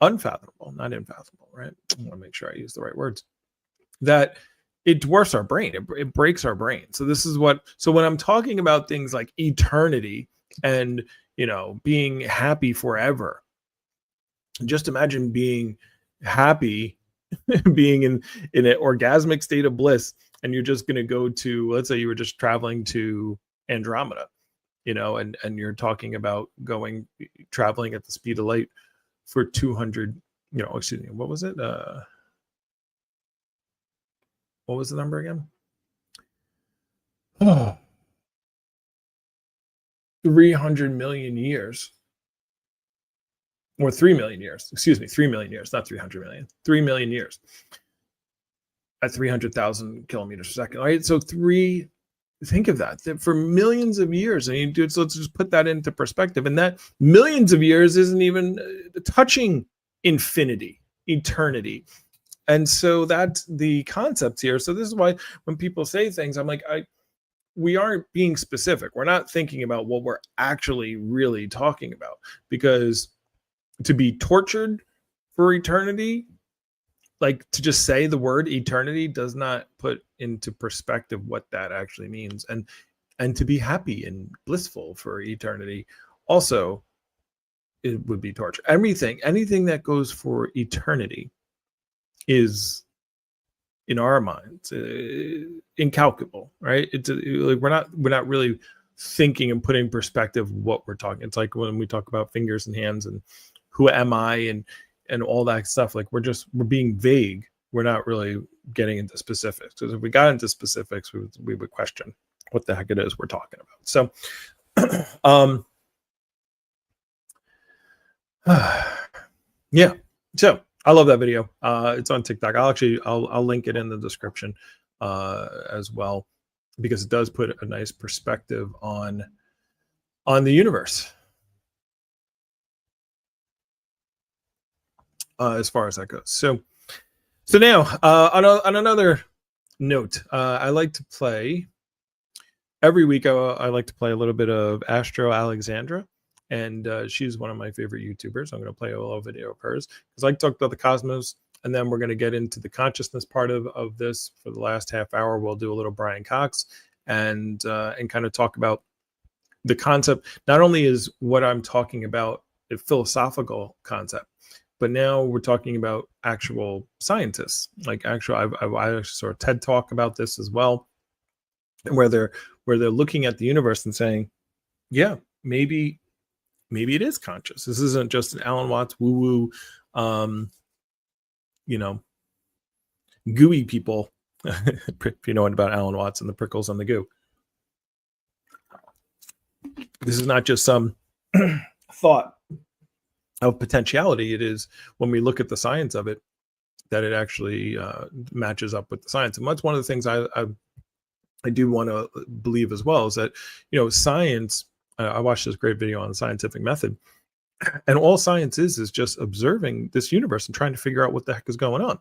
not unfathomable, right? I want to make sure I use the right words, that it dwarfs our brain. It breaks our brain. So when I'm talking about things like eternity and, being happy forever, just imagine being happy, being in an orgasmic state of bliss, and you're just going to go to, let's say you were just traveling to Andromeda, and you're talking about traveling at the speed of light for 200, excuse me, what was it? What was the number again? 300 million years. Or 3 million years. Excuse me, 3 million years, not 300 million. 3 million years at 300,000 kilometers per second. All right, so think of that for millions of years. And so let's just put that into perspective. And that millions of years isn't even touching infinity, eternity. And so that's the concept here. So this is why when people say things, I'm like, we aren't being specific. We're not thinking about what we're actually really talking about, because to be tortured for eternity, like to just say the word eternity does not put into perspective what that actually means. And to be happy and blissful for eternity also, it would be torture. Anything that goes for eternity is, in our minds, incalculable, right? Like we're not really thinking and putting in perspective what we're talking. It's like when we talk about fingers and hands and who am I and all that stuff. Like we're being vague. We're not really getting into specifics. Because if we got into specifics, we would question what the heck it is we're talking about. So, yeah. So I love that video. It's on TikTok. I'll link it in the description as well, because it does put a nice perspective on the universe. As far as that goes. So now on another note, I like to play every week. I like to play a little bit of Astro Alexandra, and she's one of my favorite YouTubers. I'm going to play a little video of hers because I talked about the cosmos, and then we're going to get into the consciousness part of this. For the last half hour, we'll do a little Brian Cox and kind of talk about the concept. Not only is what I'm talking about a philosophical concept, but now we're talking about actual scientists, like I actually saw a TED talk about this as well, where they're looking at the universe and saying, yeah, maybe it is conscious. This isn't just an Alan Watts woo gooey people. If you know about Alan Watts and the prickles on the goo. This is not just some thought of potentiality. It is, when we look at the science of it, that it actually matches up with the science. And that's one of the things I do want to believe as well, is that, science, I watched this great video on the scientific method, and all science is just observing this universe and trying to figure out what the heck is going on.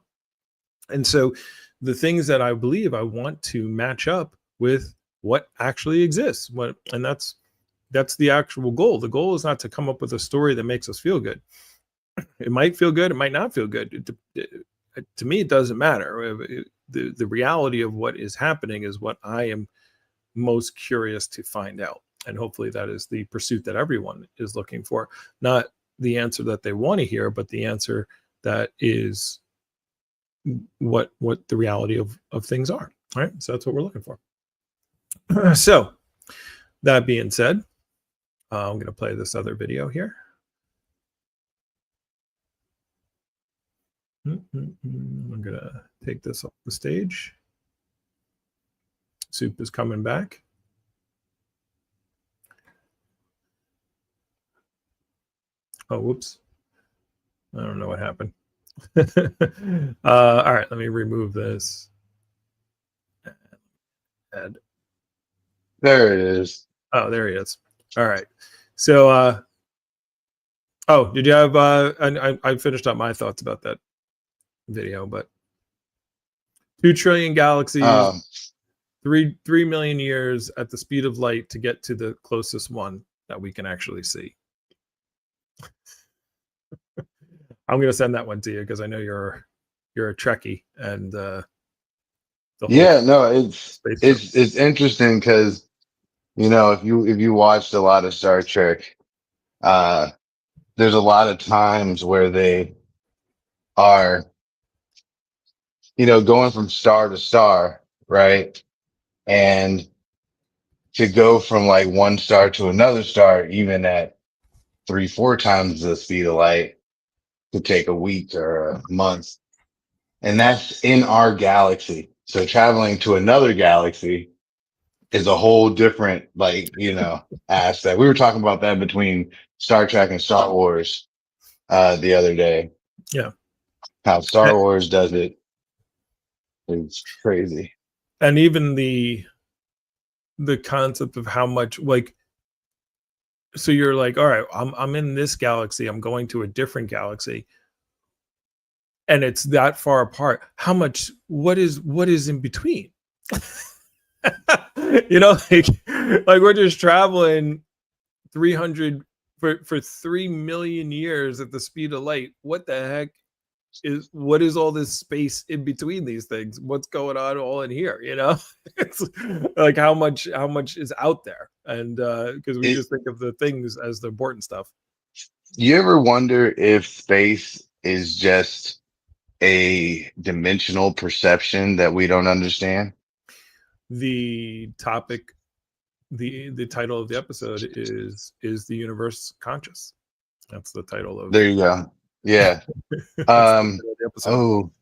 And so the things that I believe, I want to match up with what actually exists. And that's the actual goal. The goal is not to come up with a story that makes us feel good. It might feel good. It might not feel good. To me, it doesn't matter. The reality of what is happening is what I am most curious to find out. And hopefully that is the pursuit that everyone is looking for. Not the answer that they want to hear, but the answer that is what the reality of things are. All right. So that's what we're looking for. So that being said, I'm going to play this other video here. I'm going to take this off the stage. Soup is coming back. Oh, whoops. I don't know what happened. All right, let me remove this. Add. There it is. Oh, there he is. All right. So Oh, did you have? And I finished up my thoughts about that video, but 2 trillion galaxies, Um, 3 million years at the speed of light to get to the closest one that we can actually see. I'm gonna send that one to you because I know you're a Trekkie and the whole yeah, no, it's space it's interesting because if you watched a lot of Star Trek, uh, there's a lot of times where they are going from star to star, right? And to go from like one star to another star, even at 3-4 times the speed of light, could take a week or a month. And that's in our galaxy. So traveling to another galaxy is a whole different, aspect. We were talking about that between Star Trek and Star Wars, the other day. Yeah. How Star Wars does it is crazy. and even the concept of how much, like, so you're like, all right, I'm in this galaxy, I'm going to a different galaxy, and it's that far apart. How much? What is in between? Like we're just traveling 300 for 3 million years at the speed of light. What the heck what is all this space in between these things? What's going on all in here? It's like how much is out there, and because we just think of the things as the important stuff. You ever wonder if space is just a dimensional perception that we don't understand? The topic, the title of the episode is the universe conscious? That's the title of. There you go. Yeah. The episode. Oh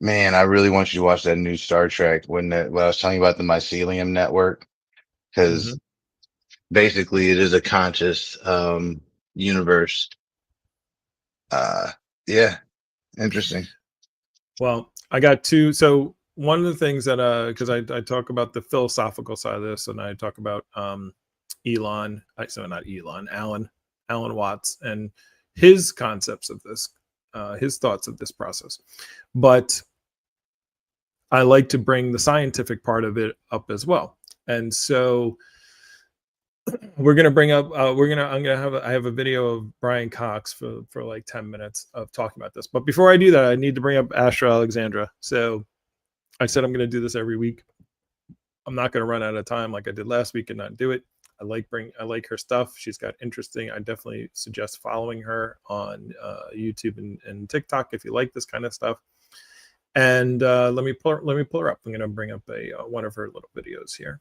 man, I really want you to watch that new Star Trek when I was telling you about the mycelium network, because basically it is a conscious universe. Yeah, interesting. Well, I got two. So one of the things that because I talk about the philosophical side of this, and I talk about Alan Watts and his concepts of this, his thoughts of this process. But I like to bring the scientific part of it up as well. And so we're going to bring up, I have a video of Brian Cox for like 10 minutes of talking about this. But before I do that, I need to bring up Astra Alexandra. So I said I'm going to do this every week. I'm not going to run out of time like I did last week and not do it. I like her stuff. She's got interesting. I definitely suggest following her on YouTube and TikTok if you like this kind of stuff. And let me pull her up. I'm going to bring up one of her little videos here.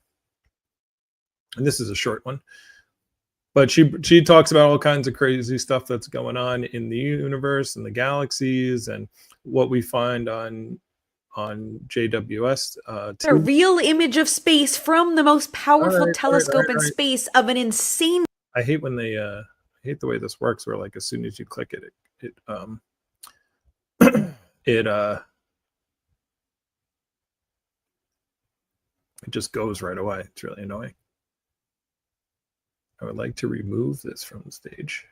And this is a short one, but she talks about all kinds of crazy stuff that's going on in the universe and the galaxies and what we find on JWS. A real image of space from the most powerful telescope in space of an insane. I hate when they I hate the way this works, where like as soon as you click it it just goes right away. It's really annoying. I would like to remove this from the stage.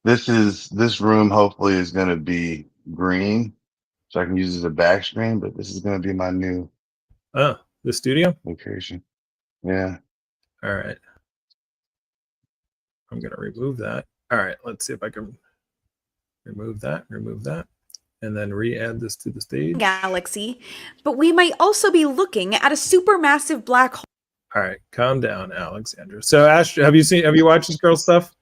This room hopefully is going to be green, so I can use it as a back screen. But this is going to be my new the studio location. Yeah. All right. I'm going to remove that. All right. Let's see if I can remove that, and then re-add this to the stage. Galaxy, but we might also be looking at a supermassive black hole. All right. Calm down, Alexandra. So Astra, have you watched this girl's stuff?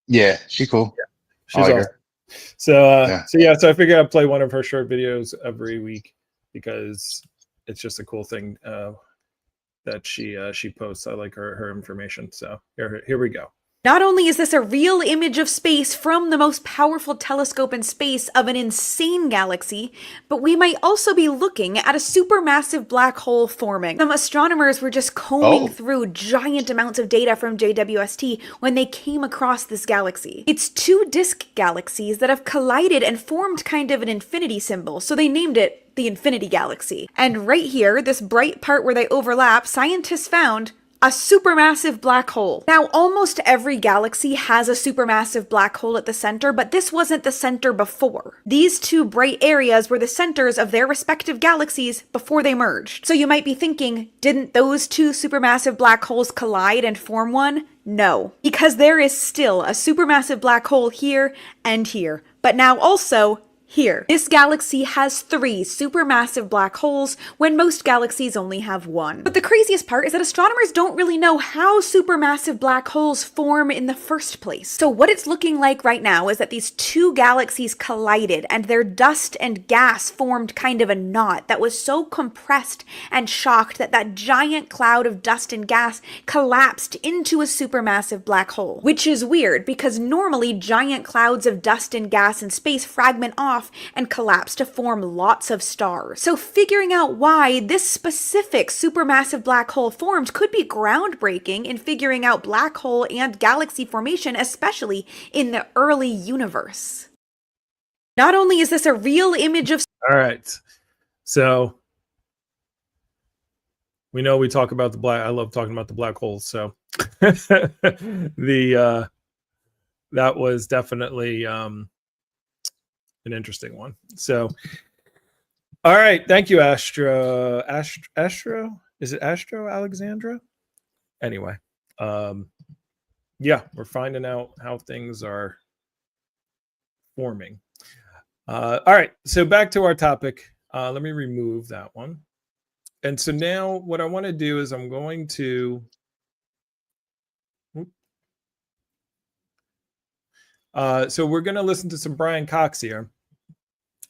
Yeah, she's cool. Yeah, she's like awesome. her. So I figured I'd play one of her short videos every week because it's just a cool thing that she posts. I like her information. So here we go. Not only is this a real image of space from the most powerful telescope in space of an insane galaxy, but we might also be looking at a supermassive black hole forming. Some astronomers were just combing through giant amounts of data from JWST when they came across this galaxy. It's two disk galaxies that have collided and formed kind of an infinity symbol, so they named it the Infinity Galaxy. And right here, this bright part where they overlap, scientists found a supermassive black hole. Now, almost every galaxy has a supermassive black hole at the center, but this wasn't the center before. These two bright areas were the centers of their respective galaxies before they merged. So you might be thinking, didn't those two supermassive black holes collide and form one? No, because there is still a supermassive black hole here and here, but now also here. This galaxy has 3 supermassive black holes when most galaxies only have 1. But the craziest part is that astronomers don't really know how supermassive black holes form in the first place. So what it's looking like right now is that these 2 galaxies collided and their dust and gas formed kind of a knot that was so compressed and shocked that that giant cloud of dust and gas collapsed into a supermassive black hole. Which is weird because normally giant clouds of dust and gas in space fragment off and collapse to form lots of stars. So figuring out why this specific supermassive black hole formed could be groundbreaking in figuring out black hole and galaxy formation, especially in the early universe. Not only is this a real image of... All right. So we know we talk about the black. I love talking about the black holes. So that was definitely an interesting one. So, all right. Thank you, Astro. Is it Astro Alexandra? Anyway, yeah, we're finding out how things are forming. All right. So back to our topic. Let me remove that one. And so now what I want to do is I'm going to so we're going to listen to some Brian Cox here.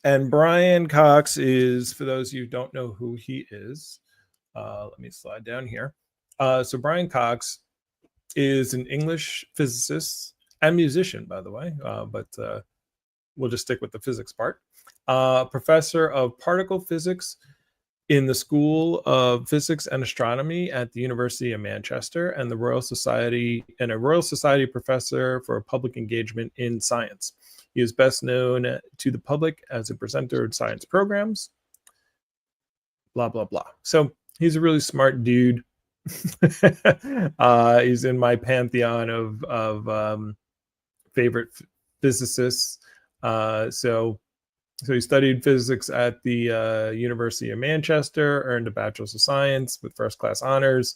And Brian Cox is, for those of you who don't know who he is, let me slide down here. So Brian Cox is an English physicist and musician, by the way, but we'll just stick with the physics part. Professor of particle physics in the School of Physics and Astronomy at the University of Manchester, and the Royal Society, and a Royal Society professor for public engagement in science. He is best known to the public as a presenter of science programs, blah, blah, blah. So he's a really smart dude. He's in my pantheon of favorite physicists. So he studied physics at the University of Manchester, earned a Bachelor's of Science with first-class honors.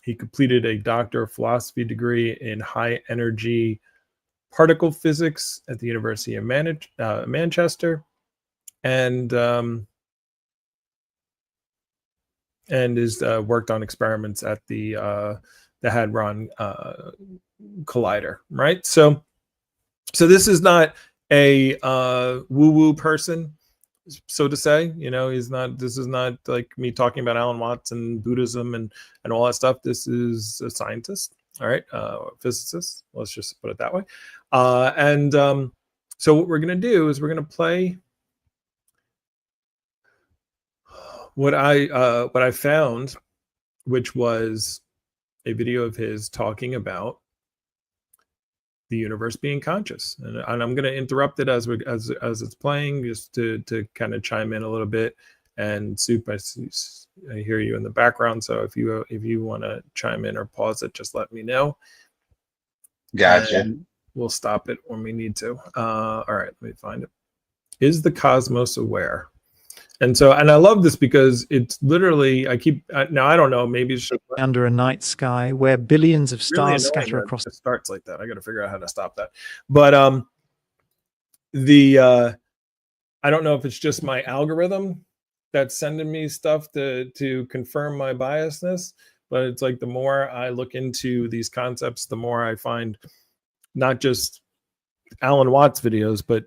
He completed a Doctor of Philosophy degree in high-energy particle physics at the University of Manchester, and is worked on experiments at the Hadron Collider. Right. So this is not a woo-woo person, so to say. You know, this is not like me talking about Alan Watts and Buddhism and all that stuff. This is a scientist, all right, physicist, let's just put it that way. So what we're going to do is we're going to play what I found, which was a video of his talking about the universe being conscious, and I'm going to interrupt it as it's playing, just to kind of chime in a little bit. And Soup, I hear you in the background, so if you want to chime in or pause it, just let me know. Gotcha. And we'll stop it when we need to. All right, let me find it. Is the cosmos aware? And I love this because it's literally, now I don't know, maybe it's just under a night sky where billions of really stars scatter across. It starts like that. I got to figure out how to stop that. But I don't know if it's just my algorithm that's sending me stuff to confirm my biasness, but it's like the more I look into these concepts, the more I find not just Alan Watts videos, but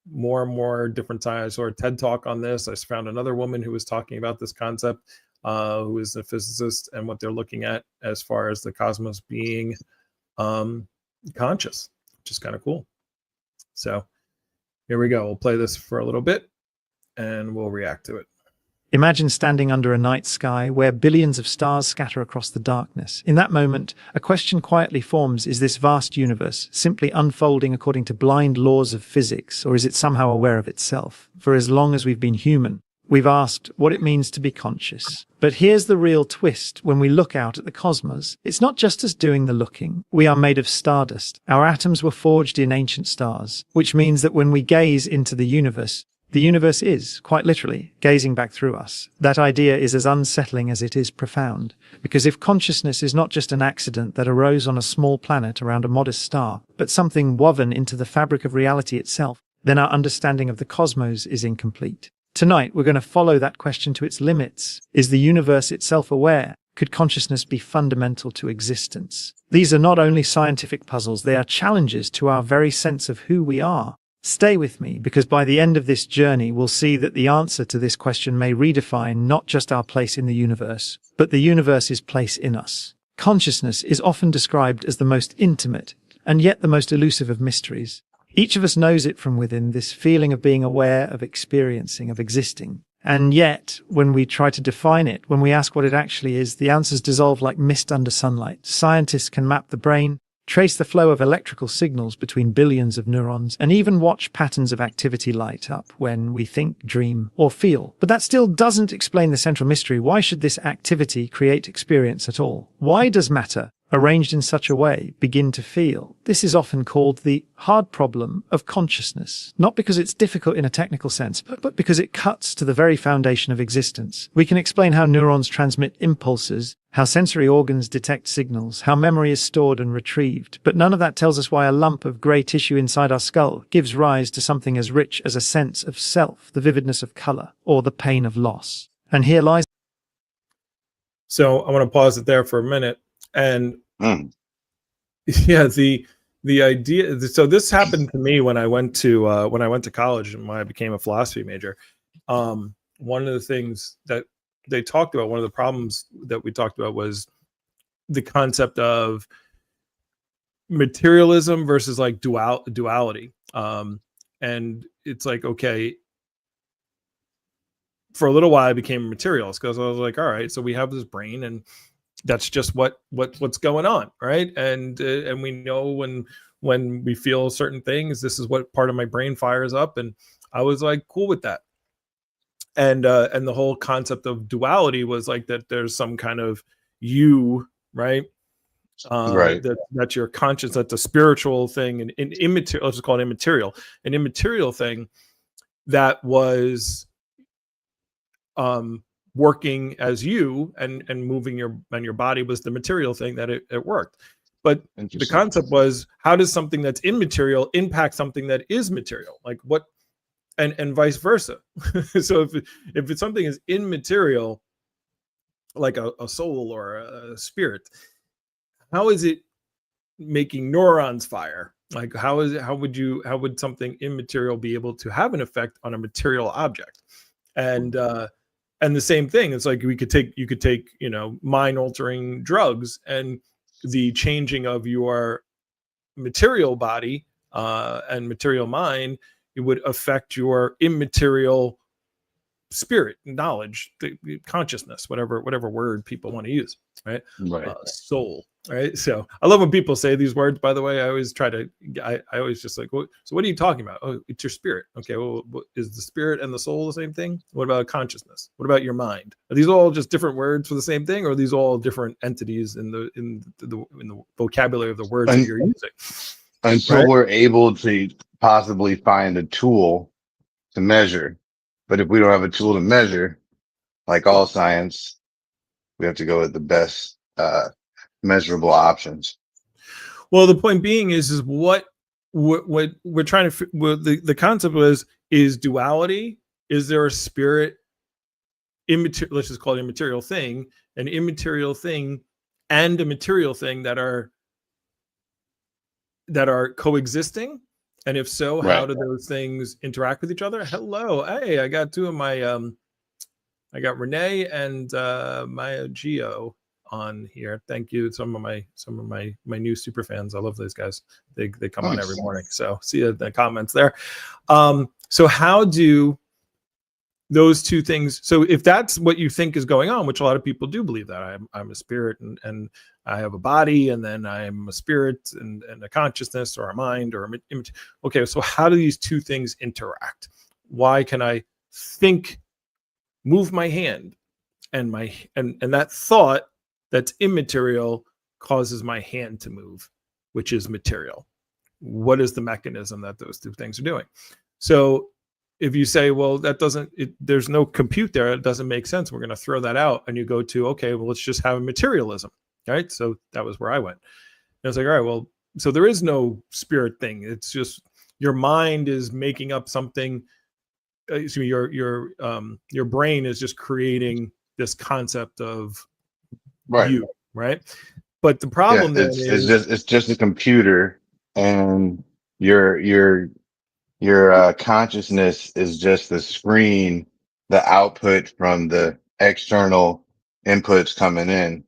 more and more different sides. I saw a TED talk on this. I found another woman who was talking about this concept, who is a physicist, and what they're looking at as far as the cosmos being conscious, which is kind of cool. So here we go. We'll play this for a little bit and we'll react to it. Imagine standing under a night sky where billions of stars scatter across the darkness. In that moment, a question quietly forms: is this vast universe simply unfolding according to blind laws of physics, or is it somehow aware of itself? For as long as we've been human, We've asked what it means to be conscious. But here's the real twist when we look out at the cosmos. It's not just us doing the looking. We are made of stardust. Our atoms were forged in ancient stars, which means that when we gaze into the universe is, quite literally, gazing back through us. That idea is as unsettling as it is profound, because if consciousness is not just an accident that arose on a small planet around a modest star, but something woven into the fabric of reality itself, then our understanding of the cosmos is incomplete. Tonight, we're going to follow that question to its limits. Is the universe itself aware? Could consciousness be fundamental to existence? These are not only scientific puzzles, they are challenges to our very sense of who we are. Stay with me, because by the end of this journey, we'll see that the answer to this question may redefine not just our place in the universe, but the universe's place in us. Consciousness is often described as the most intimate, and yet the most elusive of mysteries. Each of us knows it from within, this feeling of being aware, of experiencing, of existing. And yet, when we try to define it, when we ask what it actually is, the answers dissolve like mist under sunlight. Scientists can map the brain, trace the flow of electrical signals between billions of neurons, and even watch patterns of activity light up when we think, dream, or feel. But that still doesn't explain the central mystery. Why should this activity create experience at all? Why does matter, arranged in such a way, begin to feel? This is often called the hard problem of consciousness, not because it's difficult in a technical sense, but because it cuts to the very foundation of existence. We can explain how neurons transmit impulses, how sensory organs detect signals, how memory is stored and retrieved, but none of that tells us why a lump of grey tissue inside our skull gives rise to something as rich as a sense of self, the vividness of colour, or the pain of loss. And here lies. So I want to pause it there for a minute. And yeah, the idea. So this happened to me when I went to college and when I became a philosophy major. One of the things that they talked about, one of the problems that we talked about, was the concept of materialism versus like duality. And it's like, okay, for a little while I became a materialist because I was like, all right, so we have this brain and that's just what's going on, right? And we know when we feel certain things, this is what part of my brain fires up, and I was like cool with that. And the whole concept of duality was like that there's some kind of you, right? Right. That's your conscience, that's a spiritual thing, and immaterial. Let's just call it immaterial, an immaterial thing that was working as you, and moving your body was the material thing that it worked. But the concept was, how does something that's immaterial impact something that is material? Like what, and vice versa. So if it's something is immaterial, like a soul or a spirit, how is it making neurons fire? Like how would something immaterial be able to have an effect on a material object? And the same thing, it's like you could take mind altering drugs, and the changing of your material body and material mind, it would affect your immaterial spirit, knowledge, consciousness, whatever word people want to use, right? Soul, right? So I love when people say these words, by the way. I always just like, so what are you talking about? Oh, it's your spirit. Okay, well, is the spirit and the soul the same thing? What about consciousness? What about your mind? Are these all just different words for the same thing, or are these all different entities in the vocabulary of the words that you're using? Until we're able to possibly find a tool to measure. But if we don't have a tool to measure, like all science, we have to go with the best measurable options. Well, the point being is what we're trying to, the concept is duality. Is there a spirit, immaterial, let's just call it immaterial thing, an immaterial thing and a material thing that are coexisting? And if so, how do those things interact with each other? Hello. Hey, I got two of my I got Renee and Maya Geo on here. Thank you. Some of my new super fans. I love those guys. They come on every morning. So see the comments there. So how do those two things, so if that's what you think is going on, which a lot of people do believe, that I'm a spirit and I have a body, and then I'm a spirit and a consciousness or a mind or okay, so how do these two things interact? Why can I think move my hand, and that thought that's immaterial causes my hand to move, which is material. What is the mechanism that those two things are doing? So if you say, well, there's no compute there, it doesn't make sense, we're going to throw that out, and you go to, okay, well, let's just have materialism, right? So that was where I went. And I was like, all right, well, so there is no spirit thing. It's just your mind is making up something. Your brain is just creating this concept of Right. you, right? But the problem Yeah, then it's just a computer, and your consciousness is just the screen, the output from the external inputs coming in,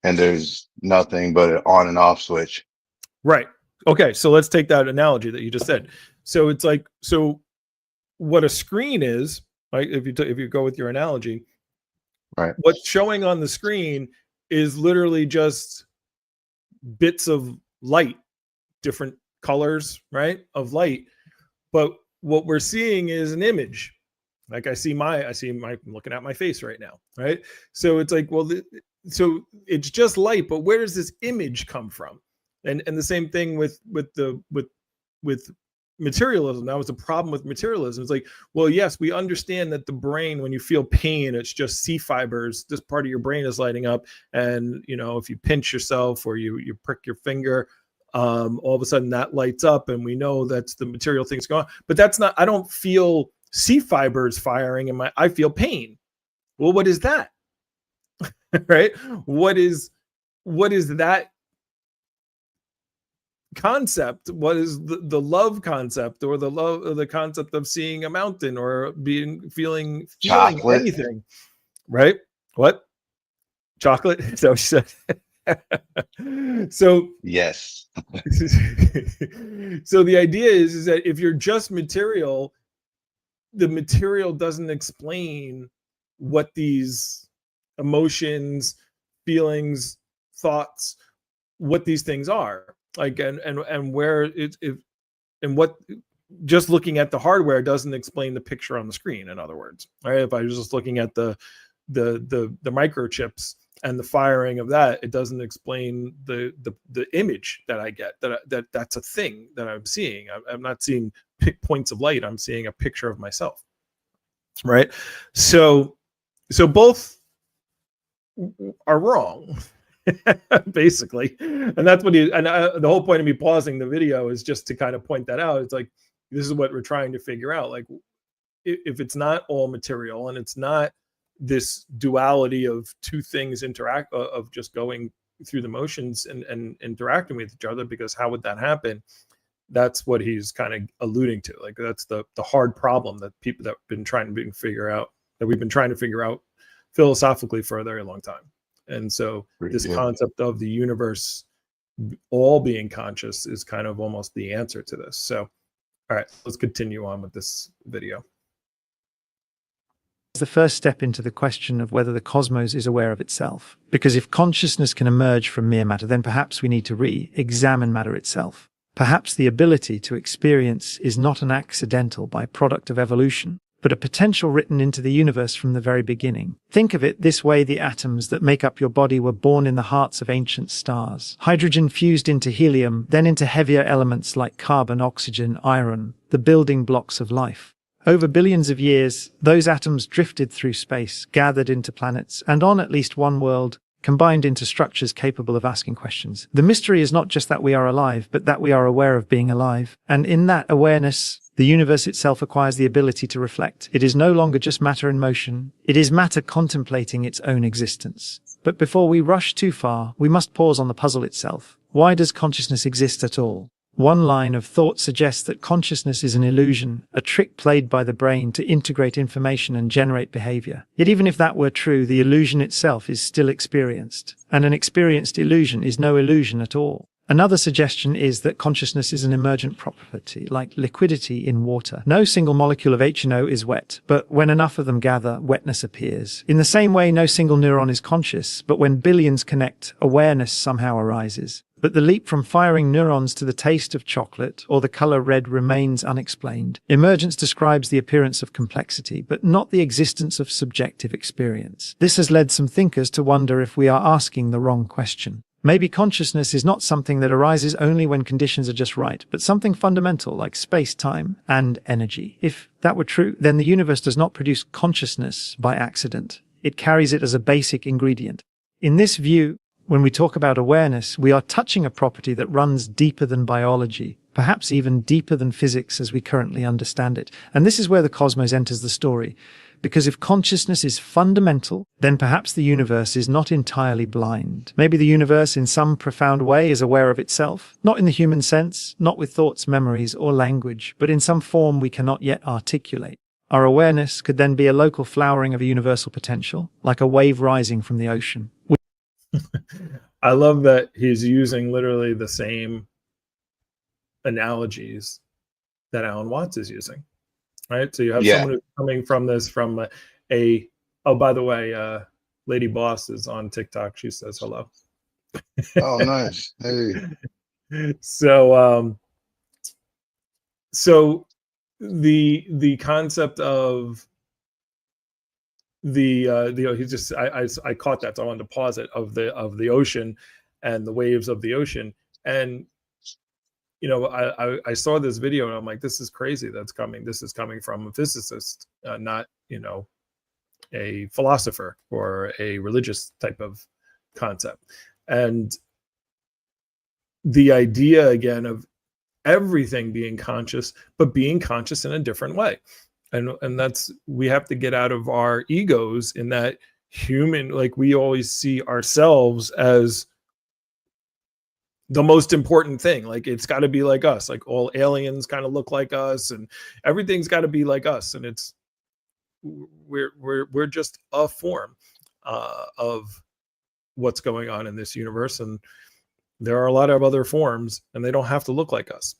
and there's nothing but an on and off switch. right. Okay, so let's take that analogy that you just said. So it's like, so what a screen is, right? If you go with your analogy, Right. what's showing on the screen is literally just bits of light, different colors, right, of light. But what we're seeing is an image. Like I'm looking at my face right now, right? So it's like, well, so it's just light, but where does this image come from? And the same thing with materialism. That was the problem with materialism. It's like, well, yes, we understand that the brain, when you feel pain, it's just C fibers. This part of your brain is lighting up, and if you pinch yourself or you prick your finger, all of a sudden that lights up, and we know that's the material things going on. But that's not. I don't feel C fibers firing in I feel pain. Well, what is that? Right? What is that concept? What is the love concept, or the concept of seeing a mountain, or feeling Chocolate. anything, right? What? Chocolate? Is that what you said? So Yes. so the idea is that if you're just material, the material doesn't explain what these emotions, feelings, thoughts, what these things are. Like, and where and what, just looking at the hardware doesn't explain the picture on the screen. In other words, right? If I was just looking at the microchips and the firing of that, it doesn't explain the image that I get, that's a thing that I'm seeing. I'm not seeing points of light. I'm seeing a picture of myself, right? So both are wrong. Basically, and that's what the whole point of me pausing the video is just to kind of point that out. It's like, this is what we're trying to figure out. Like, if it's not all material, and it's not this duality of two things of just going through the motions and interacting with each other, because how would that happen? That's what he's kind of alluding to. Like, that's the hard problem that people that have been trying to figure out, that we've been trying to figure out philosophically for a very long time. And so this concept of the universe all being conscious is kind of almost the answer to this. So, all right, let's continue on with this video. The first step into the question of whether the cosmos is aware of itself. Because if consciousness can emerge from mere matter, then perhaps we need to re-examine matter itself. Perhaps the ability to experience is not an accidental byproduct of evolution, but a potential written into the universe from the very beginning. Think of it this way: the atoms that make up your body were born in the hearts of ancient stars. Hydrogen fused into helium, then into heavier elements like carbon, oxygen, iron, the building blocks of life. Over billions of years, those atoms drifted through space, gathered into planets, and on at least one world, combined into structures capable of asking questions. The mystery is not just that we are alive, but that we are aware of being alive. And in that awareness, the universe itself acquires the ability to reflect. It is no longer just matter in motion. It is matter contemplating its own existence. But before we rush too far, we must pause on the puzzle itself. Why does consciousness exist at all? One line of thought suggests that consciousness is an illusion, a trick played by the brain to integrate information and generate behavior. Yet even if that were true, the illusion itself is still experienced, and an experienced illusion is no illusion at all. Another suggestion is that consciousness is an emergent property, like liquidity in water. No single molecule of HNO is wet, but when enough of them gather, wetness appears. In the same way, no single neuron is conscious, but when billions connect, awareness somehow arises. But the leap from firing neurons to the taste of chocolate or the color red remains unexplained. Emergence describes the appearance of complexity, but not the existence of subjective experience. This has led some thinkers to wonder if we are asking the wrong question. Maybe consciousness is not something that arises only when conditions are just right, but something fundamental like space, time, and energy. If that were true, then the universe does not produce consciousness by accident. It carries it as a basic ingredient. In this view, when we talk about awareness, we are touching a property that runs deeper than biology, perhaps even deeper than physics as we currently understand it. And this is where the cosmos enters the story. Because if consciousness is fundamental, then perhaps the universe is not entirely blind. Maybe the universe in some profound way is aware of itself, not in the human sense, not with thoughts, memories, or language, but in some form we cannot yet articulate. Our awareness could then be a local flowering of a universal potential, like a wave rising from the ocean. I love that he's using literally the same analogies that Alan Watts is using, right? So you have someone who's coming from this from oh, by the way, Lady Boss is on TikTok. She says hello. Oh, nice. Hey. So the concept of he just I caught that, so I wanted to pause it, of the ocean and the waves of the ocean. And I saw this video and I'm like, this is crazy. This is coming from a physicist, not a philosopher or a religious type of concept. And the idea again of everything being conscious, but being conscious in a different way. And that's, we have to get out of our egos in that human, like we always see ourselves as the most important thing. Like it's got to be like us, like all aliens kind of look like us and everything's got to be like us. And it's, we're just a form of what's going on in this universe. And there are a lot of other forms and they don't have to look like us.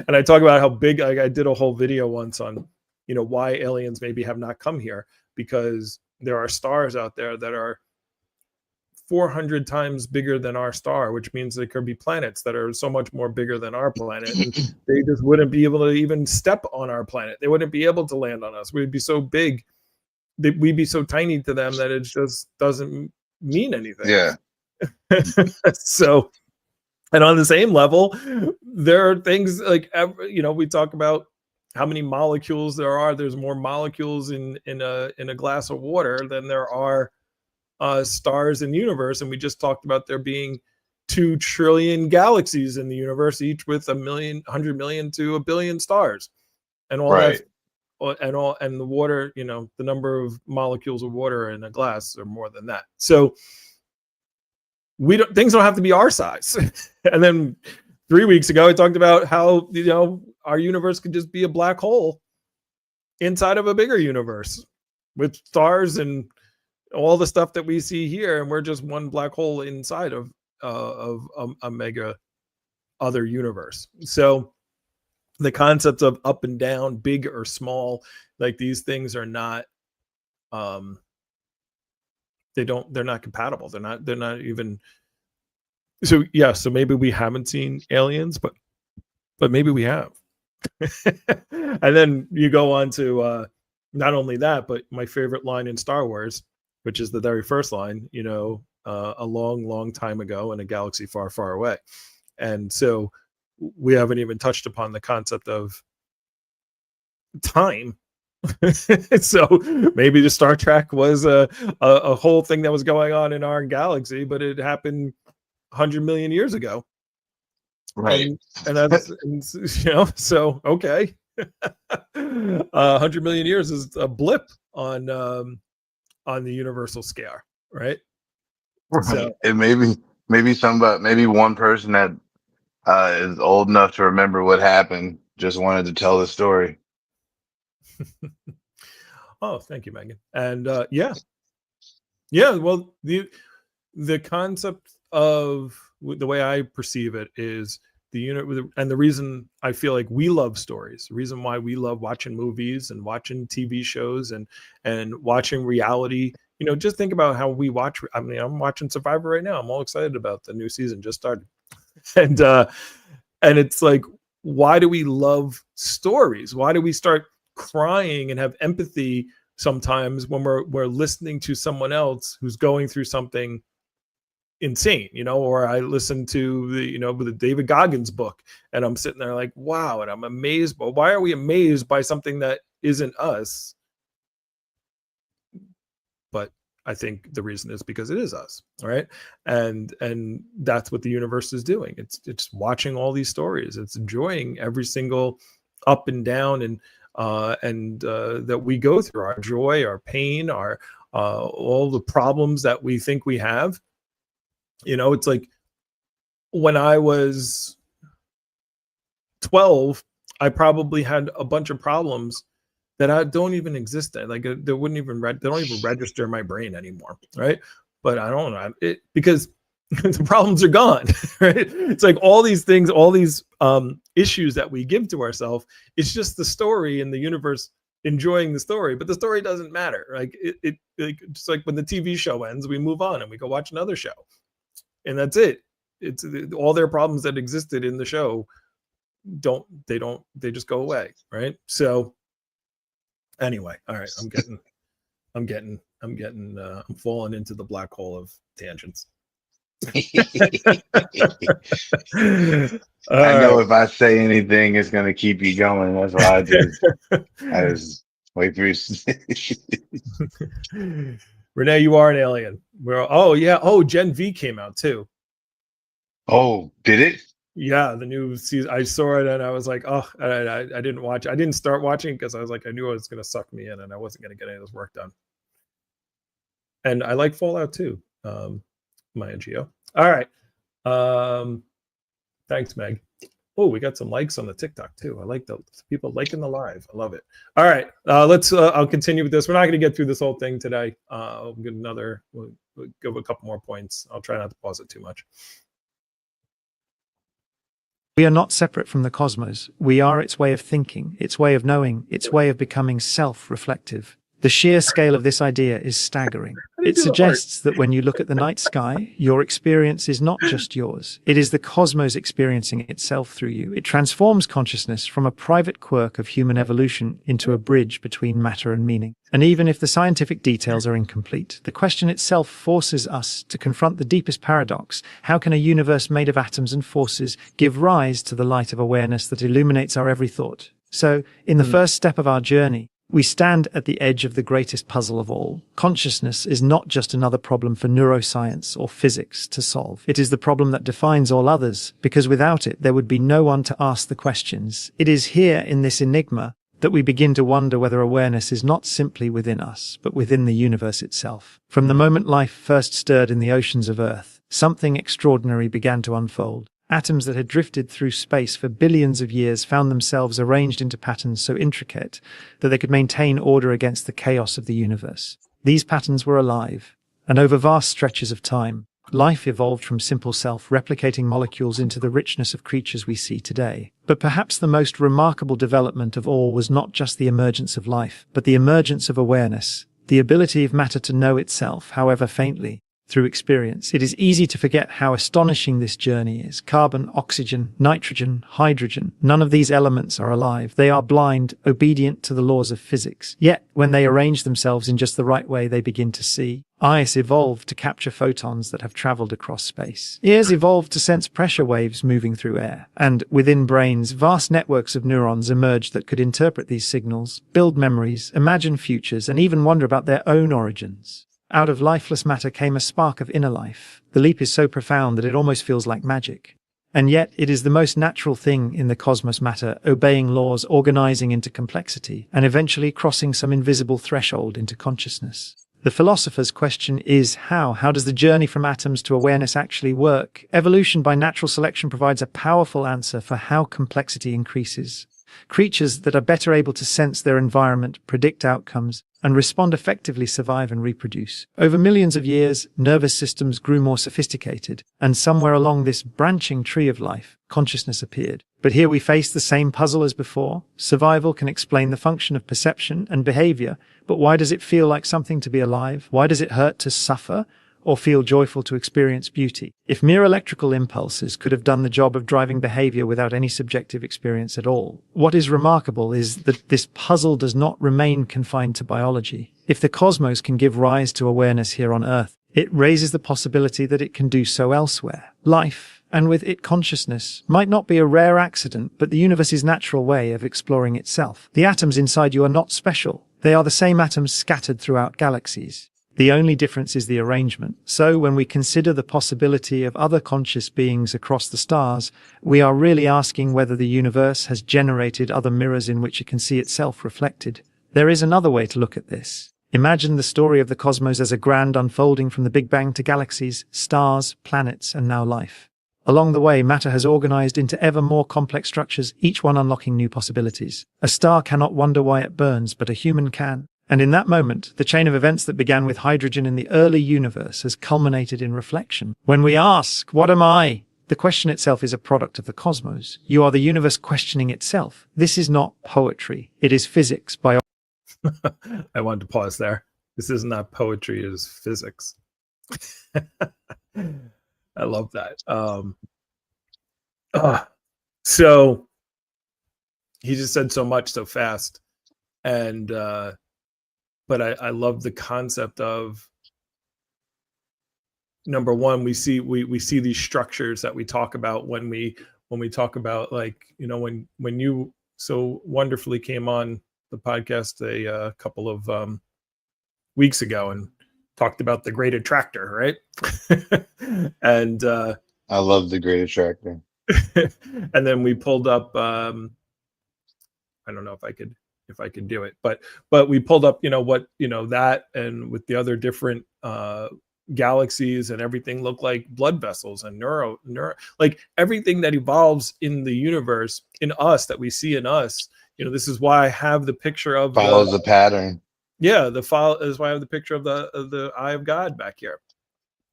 And I talk about how big, I did a whole video once on, why aliens maybe have not come here, because there are stars out there that are 400 times bigger than our star, which means there could be planets that are so much more bigger than our planet. And they just wouldn't be able to even step on our planet. They wouldn't be able to land on us. We'd be so big, we'd be so tiny to them that it just doesn't mean anything. Yeah. So, and on the same level, there are things like, we talk about how many molecules there are. There's more molecules in a glass of water than there are stars in the universe. And we just talked about there being 2 trillion galaxies in the universe, each with 100 million to 1 billion stars, and all right. that, and the water, the number of molecules of water in a glass are more than that. So things don't have to be our size. And then 3 weeks ago, I talked about how, our universe could just be a black hole inside of a bigger universe with stars and all the stuff that we see here. And we're just one black hole inside of a mega other universe. So the concept of up and down, big or small, like these things are not, they're not compatible. They're not even. So yeah, so maybe we haven't seen aliens, but maybe we have. And then you go on to not only that, but my favorite line in Star Wars, which is the very first line, a long, long time ago in a galaxy far, far away. And so we haven't even touched upon the concept of time. So maybe the Star Trek was a whole thing that was going on in our galaxy, but it happened 100 million years ago. Right. And that's, so, okay. 100 million years is a blip on the universal scale, right? So, and maybe one person that is old enough to remember what happened just wanted to tell the story. Oh, thank you, Megan. And well, the concept of the way I perceive it is the unit, and the reason I feel like we love stories, the reason why we love watching movies and watching TV shows and watching reality. Just think about how we watch. I mean, I'm watching Survivor right now. I'm all excited about the new season, just started. and it's like, why do we love stories? Why do we start crying and have empathy sometimes when we're listening to someone else who's going through something insane, or I listen to the David Goggins book, and I'm sitting there like, wow, and I'm amazed. But why are we amazed by something that isn't us? But I think the reason is because it is us, right? And that's what the universe is doing. It's watching all these stories. It's enjoying every single up and down and that we go through, our joy, our pain, our all the problems that we think we have. It's like when I was 12, I probably had a bunch of problems that I don't even exist. Like they wouldn't even they don't even register in my brain anymore, right? But I don't know because the problems are gone, right? It's like all these things, all these issues that we give to ourselves. It's just the story and the universe enjoying the story, but the story doesn't matter. Like it's like when the TV show ends, we move on and we go watch another show, and that's it. It's all their problems that existed in the show they just go away, right? So anyway, all right, I'm falling into the black hole of tangents. I know if I say anything, it's gonna keep you going. That's why I just wait for you. Renee, you are an alien. Gen V came out too. Oh, did it? Yeah, the new season. I saw it and I was like, oh, I didn't watch. I didn't start watching because I was like, I knew it was going to suck me in and I wasn't going to get any of this work done. And I like Fallout too. Maya Geo. All right. Thanks, Meg. Oh, we got some likes on the TikTok too. I like the people liking the live. I love it. All right. I'll continue with this. We're not going to get through this whole thing today. We'll give a couple more points. I'll try not to pause it too much. We are not separate from the cosmos. We are its way of thinking, its way of knowing, its way of becoming self-reflective. The sheer scale of this idea is staggering. It suggests that when you look at the night sky, your experience is not just yours. It is the cosmos experiencing itself through you. It transforms consciousness from a private quirk of human evolution into a bridge between matter and meaning. And even if the scientific details are incomplete, the question itself forces us to confront the deepest paradox. How can a universe made of atoms and forces give rise to the light of awareness that illuminates our every thought? So, in the first step of our journey, we stand at the edge of the greatest puzzle of all. Consciousness is not just another problem for neuroscience or physics to solve. It is the problem that defines all others, because without it, there would be no one to ask the questions. It is here in this enigma that we begin to wonder whether awareness is not simply within us, but within the universe itself. From the moment life first stirred in the oceans of Earth, something extraordinary began to unfold. Atoms that had drifted through space for billions of years found themselves arranged into patterns so intricate that they could maintain order against the chaos of the universe. These patterns were alive, and over vast stretches of time, life evolved from simple self-replicating molecules into the richness of creatures we see today. But perhaps the most remarkable development of all was not just the emergence of life, but the emergence of awareness, the ability of matter to know itself, however faintly, through experience. It is easy to forget how astonishing this journey is. Carbon, oxygen, nitrogen, hydrogen, none of these elements are alive. They are blind, obedient to the laws of physics. Yet, when they arrange themselves in just the right way, they begin to see. Eyes evolved to capture photons that have traveled across space. Ears evolved to sense pressure waves moving through air. And within brains, vast networks of neurons emerged that could interpret these signals, build memories, imagine futures, and even wonder about their own origins. Out of lifeless matter came a spark of inner life. The leap is so profound that it almost feels like magic. And yet, it is the most natural thing in the cosmos, matter, obeying laws, organizing into complexity, and eventually crossing some invisible threshold into consciousness. The philosopher's question is how? How does the journey from atoms to awareness actually work? Evolution by natural selection provides a powerful answer for how complexity increases. Creatures that are better able to sense their environment, predict outcomes, and respond effectively survive and reproduce. Over millions of years, nervous systems grew more sophisticated, and somewhere along this branching tree of life, consciousness appeared. But here we face the same puzzle as before. Survival can explain the function of perception and behavior, but why does it feel like something to be alive? Why does it hurt to suffer? or feel joyful to experience beauty. If mere electrical impulses could have done the job of driving behavior without any subjective experience at all, what is remarkable is that this puzzle does not remain confined to biology. If the cosmos can give rise to awareness here on Earth, it raises the possibility that it can do so elsewhere. Life, and with it consciousness, might not be a rare accident, but the universe's natural way of exploring itself. The atoms inside you are not special. They are the same atoms scattered throughout galaxies. The only difference is the arrangement. So when we consider the possibility of other conscious beings across the stars, we are really asking whether the universe has generated other mirrors in which it can see itself reflected. There is another way to look at this. Imagine the story of the cosmos as a grand unfolding from the Big Bang to galaxies, stars, planets, and now life. Along the way, matter has organized into ever more complex structures, each one unlocking new possibilities. A star cannot wonder why it burns, but a human can. And in that moment, the chain of events that began with hydrogen in the early universe has culminated in reflection. When we ask, "What am I?" the question itself is a product of the cosmos. You are the universe questioning itself. This is not poetry. It is physics, biology. I wanted to pause there. This is not poetry, it is physics. I love that. So he just said so much so fast. And but I love the concept of, number one, we see these structures that we talk about when we talk about, like, you know, when you so wonderfully came on the podcast a couple of weeks ago and talked about the Great Attractor, right? And I love the Great Attractor. and then we pulled up I don't know if I could do it, but we pulled up, you know, what, you know, that, and with the other different galaxies and everything look like blood vessels and neuro, like everything that evolves in the universe, in us, that we see in us. You know, this is why I have the picture of Follows the pattern. Yeah, the file is why I have the picture of the eye of God back here.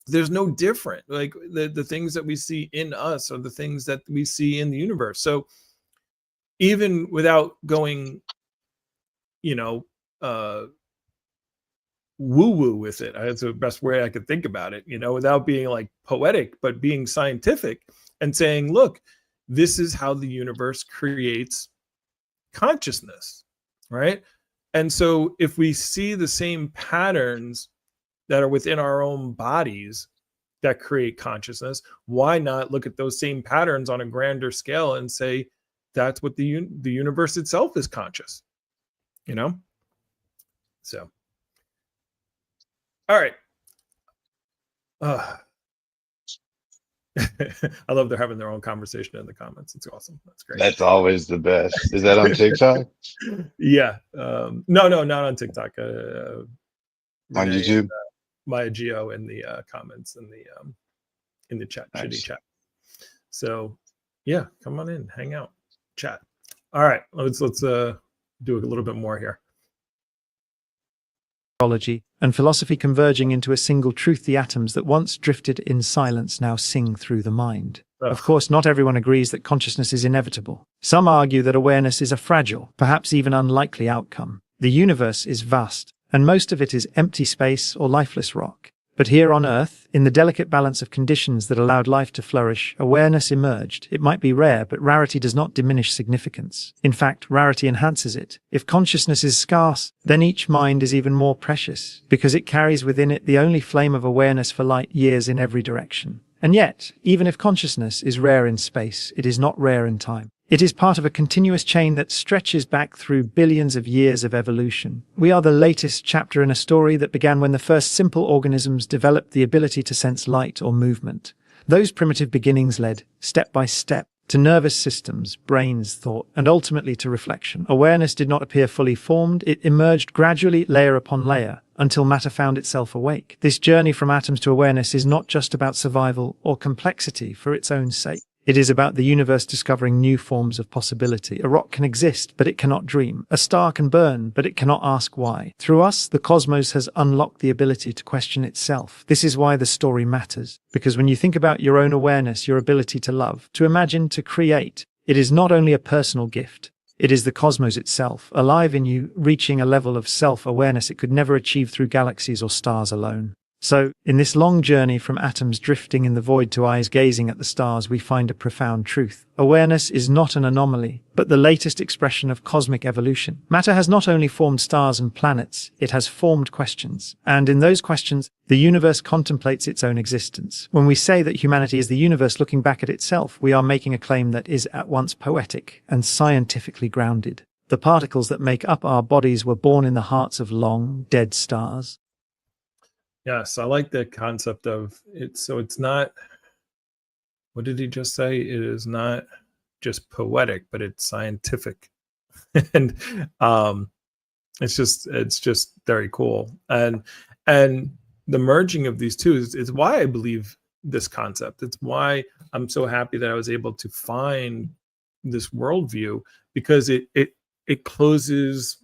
There's no different. Like the things that we see in us are the things that we see in the universe. So even without going, you know, woo-woo with it, that's the best way I could think about it, you know, without being like poetic, but being scientific and saying, look, this is how the universe creates consciousness, right? And so if we see the same patterns that are within our own bodies that create consciousness, why not look at those same patterns on a grander scale and say that's what the universe itself is conscious, you know? So, all right. I love they're having their own conversation in the comments. It's awesome. That's great. That's always the best. Is that on TikTok? Yeah. No, not on TikTok. On Renee YouTube? And, Maya Geo in the comments in the chat, Nice. shitty chat. So yeah, come on in, hang out, chat. All right, let's do a little bit more here. And philosophy converging into a single truth. The atoms that once drifted in silence now sing through the mind. Of course, not everyone agrees that consciousness is inevitable. Some argue that awareness is a fragile, perhaps even unlikely outcome. The universe is vast, and most of it is empty space or lifeless rock. But here on Earth, in the delicate balance of conditions that allowed life to flourish, awareness emerged. It might be rare, but rarity does not diminish significance. In fact, rarity enhances it. If consciousness is scarce, then each mind is even more precious, because it carries within it the only flame of awareness for light years in every direction. And yet, even if consciousness is rare in space, it is not rare in time. It is part of a continuous chain that stretches back through billions of years of evolution. We are the latest chapter in a story that began when the first simple organisms developed the ability to sense light or movement. Those primitive beginnings led, step by step, to nervous systems, brains, thought, and ultimately to reflection. Awareness did not appear fully formed. It emerged gradually, layer upon layer, until matter found itself awake. This journey from atoms to awareness is not just about survival or complexity for its own sake. It is about the universe discovering new forms of possibility. A rock can exist, but it cannot dream. A star can burn, but it cannot ask why. Through us, the cosmos has unlocked the ability to question itself. This is why the story matters. Because when you think about your own awareness, your ability to love, to imagine, to create, it is not only a personal gift. It is the cosmos itself, alive in you, reaching a level of self-awareness it could never achieve through galaxies or stars alone. So, in this long journey from atoms drifting in the void to eyes gazing at the stars, we find a profound truth. Awareness is not an anomaly, but the latest expression of cosmic evolution. Matter has not only formed stars and planets, it has formed questions. And in those questions, the universe contemplates its own existence. When we say that humanity is the universe looking back at itself, we are making a claim that is at once poetic and scientifically grounded. The particles that make up our bodies were born in the hearts of long, dead stars. Yes, I like the concept of it. So it's not, what did he just say? It is not just poetic, but it's scientific. And it's just very cool. And the merging of these two is why I believe this concept. It's why I'm so happy that I was able to find this worldview, because it closes,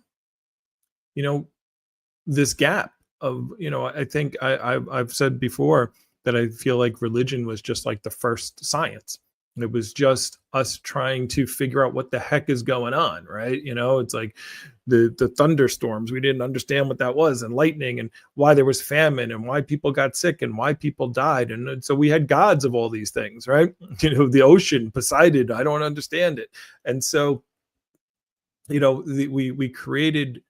this gap of, I think I've said before that I feel like religion was just like the first science. It was just us trying to figure out what the heck is going on, right? It's like the thunderstorms. We didn't understand what that was, and lightning, and why there was famine, and why people got sick, and why people died. And so we had gods of all these things, right? The ocean, Poseidon, I don't understand it. And so, we created,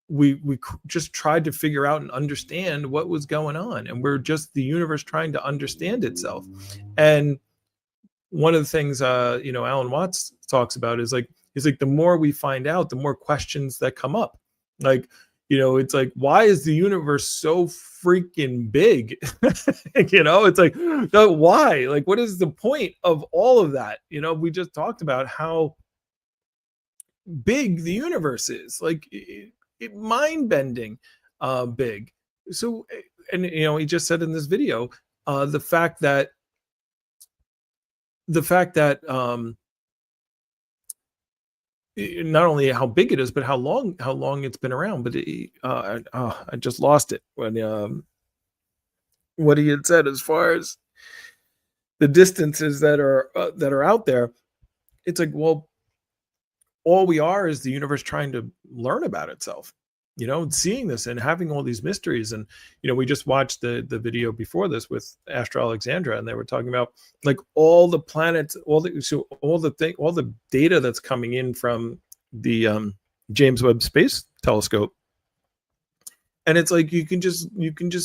we just tried to figure out and understand what was going on. And we're just the universe trying to understand itself. And one of the things, Alan Watts talks about is like the more we find out, the more questions that come up. Like, it's like, why is the universe so freaking big? It's like, why? Like, what is the point of all of that? We just talked about how big the universe is, like mind-bending big. So, and he just said in this video, the fact that not only how big it is, but how long it's been around. But I just lost it when what he had said as far as the distances that are out there. It's like, well, all we are is the universe trying to learn about itself, seeing this and having all these mysteries. And, we just watched the video before this with Astra Alexandra, and they were talking about like all the planets, all the data that's coming in from the James Webb Space Telescope. And it's like, you can just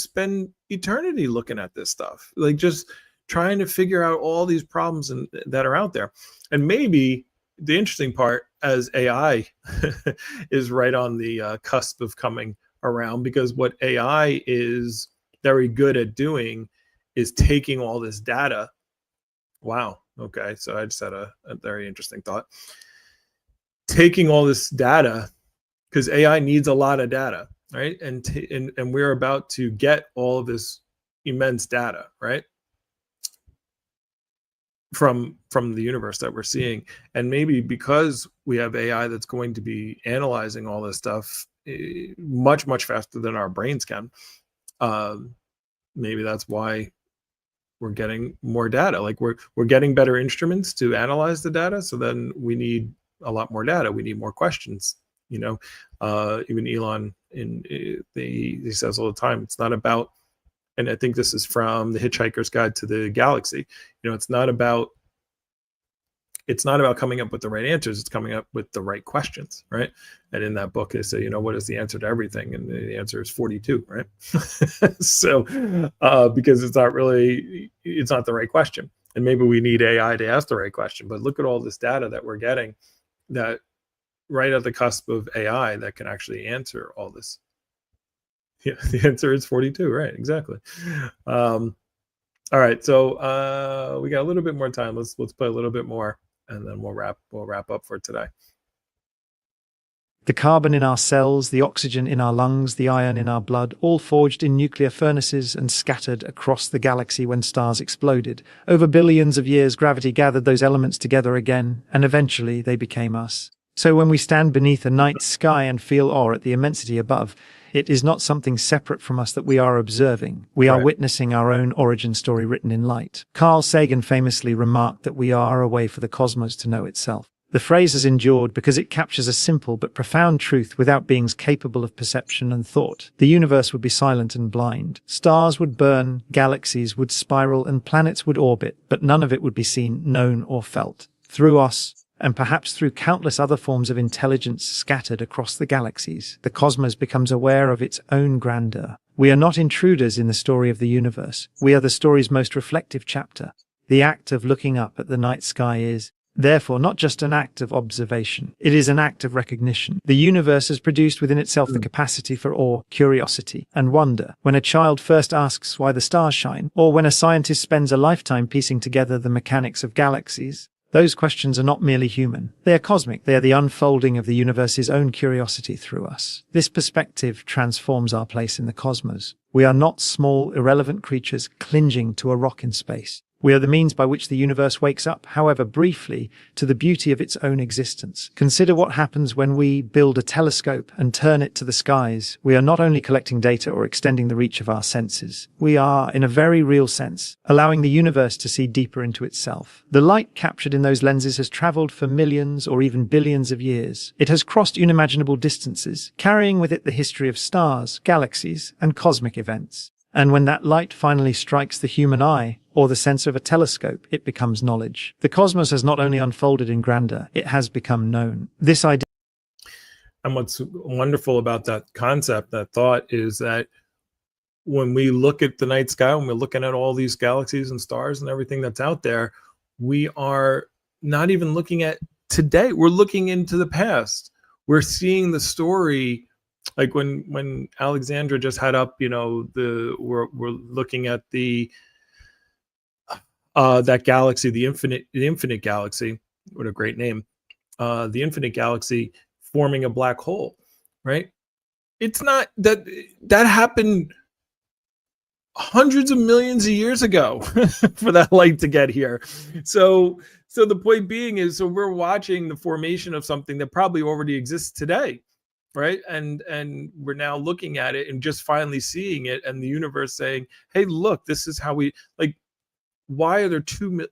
spend eternity looking at this stuff, like just trying to figure out all these problems that are out there. And maybe the interesting part, as AI is right on the cusp of coming around, because what AI is very good at doing is taking all this data. Wow. Okay. So I just had a very interesting thought. Taking all this data, because AI needs a lot of data, right? And we're about to get all of this immense data, right? From the universe that we're seeing. And maybe because we have AI that's going to be analyzing all this stuff much, much faster than our brains can, maybe that's why we're getting more data. Like we're getting better instruments to analyze the data. So then we need a lot more data. We need more questions. Even Elon, he says all the time, it's not about, and I think this is from The Hitchhiker's Guide to the Galaxy, it's not about coming up with the right answers. It's coming up with the right questions, right? And in that book, they say, what is the answer to everything? And the answer is 42, right? So, because it's not the right question. And maybe we need AI to ask the right question. But look at all this data that we're getting, that right at the cusp of AI that can actually answer all this. Yeah, the answer is 42, right? Exactly. All right, so we got a little bit more time. Let's play a little bit more, and then we'll wrap up for today. The carbon in our cells, the oxygen in our lungs, the iron in our blood, all forged in nuclear furnaces and scattered across the galaxy when stars exploded. Over billions of years, gravity gathered those elements together again, and eventually they became us. So when we stand beneath a night sky and feel awe at the immensity above, it is not something separate from us that we are observing. We are witnessing our own origin story written in light. Carl Sagan famously remarked that we are a way for the cosmos to know itself. The phrase has endured because it captures a simple but profound truth without beings capable of perception and thought. The universe would be silent and blind. Stars would burn, galaxies would spiral, and planets would orbit, but none of it would be seen, known, or felt. Through us, and perhaps through countless other forms of intelligence scattered across the galaxies, the cosmos becomes aware of its own grandeur. We are not intruders in the story of the universe. We are the story's most reflective chapter. The act of looking up at the night sky is, therefore, not just an act of observation. It is an act of recognition. The universe has produced within itself the capacity for awe, curiosity, and wonder. When a child first asks why the stars shine, or when a scientist spends a lifetime piecing together the mechanics of galaxies, those questions are not merely human. They are cosmic. They are the unfolding of the universe's own curiosity through us. This perspective transforms our place in the cosmos. We are not small, irrelevant creatures clinging to a rock in space. We are the means by which the universe wakes up, however briefly, to the beauty of its own existence. Consider what happens when we build a telescope and turn it to the skies. We are not only collecting data or extending the reach of our senses. We are, in a very real sense, allowing the universe to see deeper into itself. The light captured in those lenses has traveled for millions or even billions of years. It has crossed unimaginable distances, carrying with it the history of stars, galaxies, and cosmic events. And when that light finally strikes the human eye, or the sensor of a telescope, it becomes knowledge. The cosmos has not only unfolded in grandeur, it has become known. This idea. And what's wonderful about that concept, that thought, is that when we look at the night sky, when we're looking at all these galaxies and stars and everything that's out there, we are not even looking at today. We're looking into the past. We're seeing the story. Like when Alexandra just had up, we're looking at the that galaxy, the infinite galaxy. What a great name! The infinite galaxy forming a black hole, right? It's not that happened hundreds of millions of years ago for that light to get here. So the point being is, so we're watching the formation of something that probably already exists today. Right. And we're now looking at it and just finally seeing it, and the universe saying, hey, look, this is how we, like, why are there 2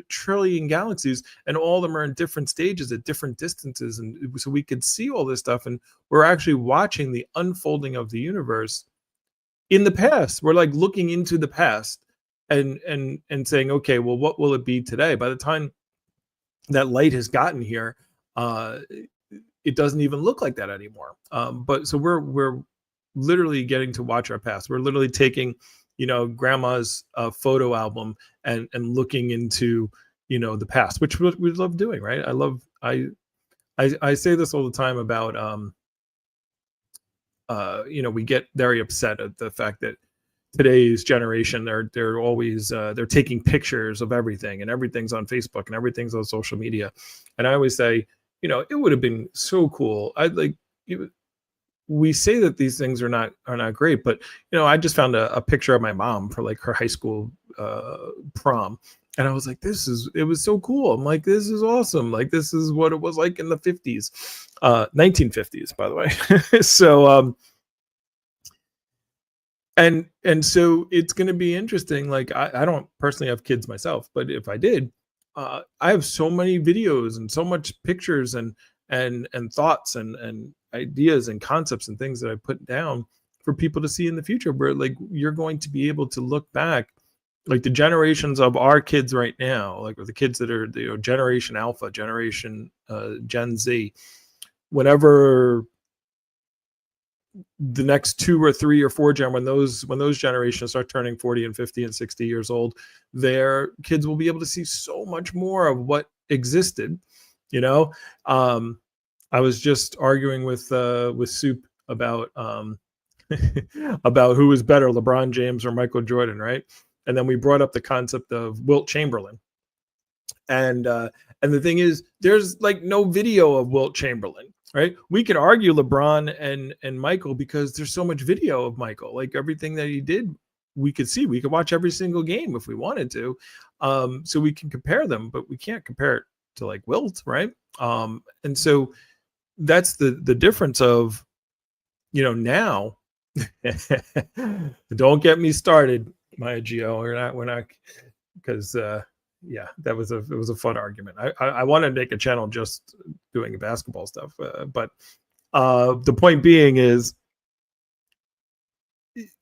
trillion galaxies, and all of them are in different stages at different distances? And so we could see all this stuff, and we're actually watching the unfolding of the universe in the past. We're like looking into the past and saying, okay, well, what will it be today? By the time that light has gotten here, it doesn't even look like that anymore. But so we're literally getting to watch our past. We're literally taking, grandma's photo album and looking into, the past, which we love doing, right? I say this all the time about, we get very upset at the fact that today's generation, they're always they're taking pictures of everything, and everything's on Facebook and everything's on social media. And I always say, it would have been so cool. We say that these things are not great, but I just found a picture of my mom for like her high school prom, and I was like, it was so cool. I'm like, this is awesome. Like, this is what it was like in the 50s, 1950s, by the way. So and so it's going to be interesting. Like, I don't personally have kids myself, but if I did, I have so many videos and so much pictures and thoughts and ideas and concepts and things that I put down for people to see in the future, where like you're going to be able to look back, like the generations of our kids right now, like the kids that are Generation Alpha, Generation Gen Z, whenever the next 2 or 3 or 4 when those generations start turning 40 and 50 and 60 years old, their kids will be able to see so much more of what existed. I was just arguing with Soup about about who was better, LeBron James or Michael Jordan, right? And then we brought up the concept of Wilt Chamberlain, and the thing is, there's like no video of Wilt Chamberlain. Right, we could argue LeBron and Michael because there's so much video of Michael. Like, everything that he did, we could see. We could watch every single game if we wanted to, so we can compare them. But we can't compare it to like Wilt, right? And so that's the difference of, now. Don't get me started, Maya Gio. We're not because yeah, it was a fun argument. I wanted to make a channel just doing basketball stuff, but the point being is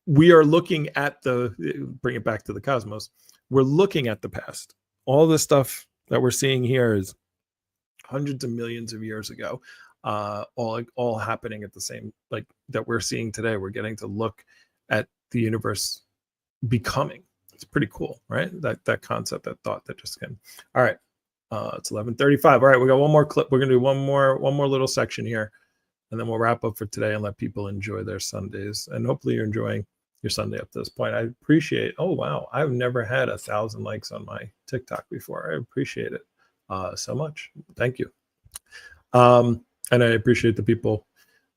we are looking at bring it back to the cosmos. We're looking at the past. All the stuff that we're seeing here is hundreds of millions of years ago, all happening at the same, like that we're seeing today. We're getting to look at the universe becoming. It's pretty cool, right? That concept, that thought that just came. All right, it's 11:35. All right, we got one more clip. We're gonna do one more little section here, and then we'll wrap up for today and let people enjoy their Sundays. And hopefully you're enjoying your Sunday up to this point. I appreciate. Oh wow, I've never had 1,000 likes on my TikTok before. I appreciate it so much. Thank you. And I appreciate the people,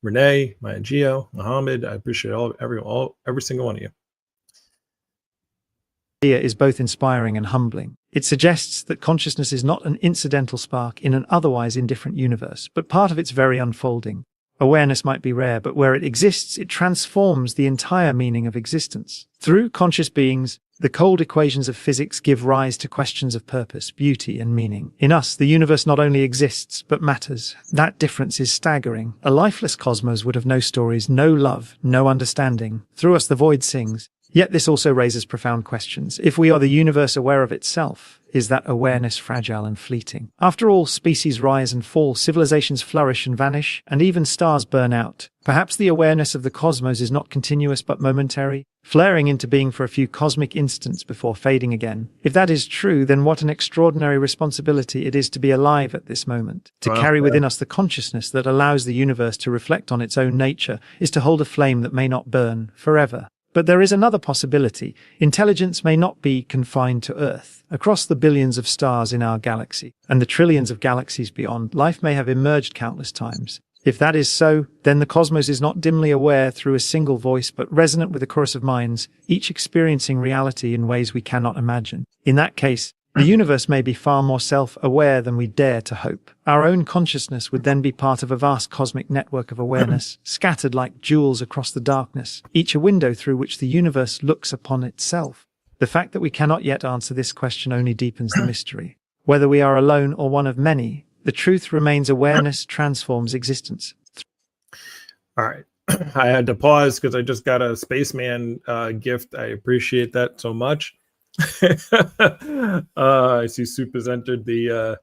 Renee, Maya Gio, Mohammed. I appreciate every single one of you. Is both inspiring and humbling. It suggests that consciousness is not an incidental spark in an otherwise indifferent universe, but part of its very unfolding. Awareness might be rare, but where it exists, it transforms the entire meaning of existence. Through conscious beings, the cold equations of physics give rise to questions of purpose, beauty, and meaning. In us, the universe not only exists, but matters. That difference is staggering. A lifeless cosmos would have no stories, no love, no understanding. Through us, the void sings. Yet this also raises profound questions. If we are the universe aware of itself, is that awareness fragile and fleeting? After all, species rise and fall, civilizations flourish and vanish, and even stars burn out. Perhaps the awareness of the cosmos is not continuous but momentary, flaring into being for a few cosmic instants before fading again. If that is true, then what an extraordinary responsibility it is to be alive at this moment. To carry within us the consciousness that allows the universe to reflect on its own nature is to hold a flame that may not burn forever. But there is another possibility. Intelligence may not be confined to Earth. Across the billions of stars in our galaxy, and the trillions of galaxies beyond, life may have emerged countless times. If that is so, then the cosmos is not dimly aware through a single voice, but resonant with a chorus of minds, each experiencing reality in ways we cannot imagine. In that case, the universe may be far more self-aware than we dare to hope. Our own consciousness would then be part of a vast cosmic network of awareness, scattered like jewels across the darkness, each a window through which the universe looks upon itself. The fact that we cannot yet answer this question only deepens the mystery. Whether we are alone or one of many, the truth remains awareness transforms existence. All right. I had to pause because I just got a spaceman gift. I appreciate that so much. I see Soup has entered the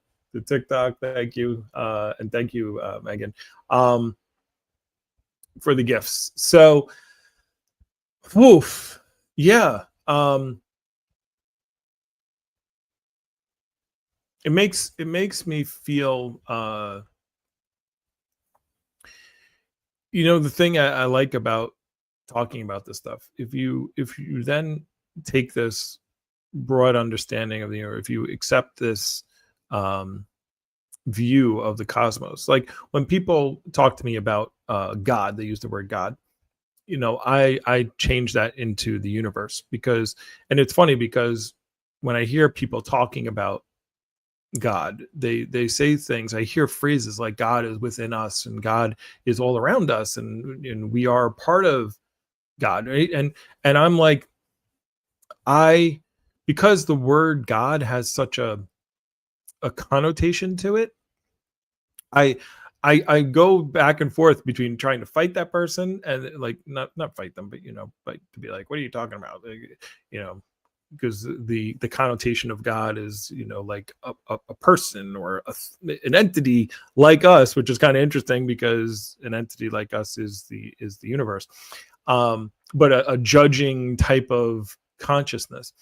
TikTok. Thank you. And thank you, Megan, for the gifts. So, woof. Yeah. It makes me feel, the thing I like about talking about this stuff, if you then take this broad understanding of the universe, if you accept this view of the cosmos, like when people talk to me about God, they use the word God, I change that into the universe, because, and it's funny because when I hear people talking about God, they say things, I hear phrases like God is within us and God is all around us and we are part of God, right? And I'm like, because the word God has such a connotation to it, I go back and forth between trying to fight that person and like not fight them, but but to be like, what are you talking about? Because the connotation of God is like a person or an entity like us, which is kind of interesting because an entity like us is the universe, but a judging type of consciousness.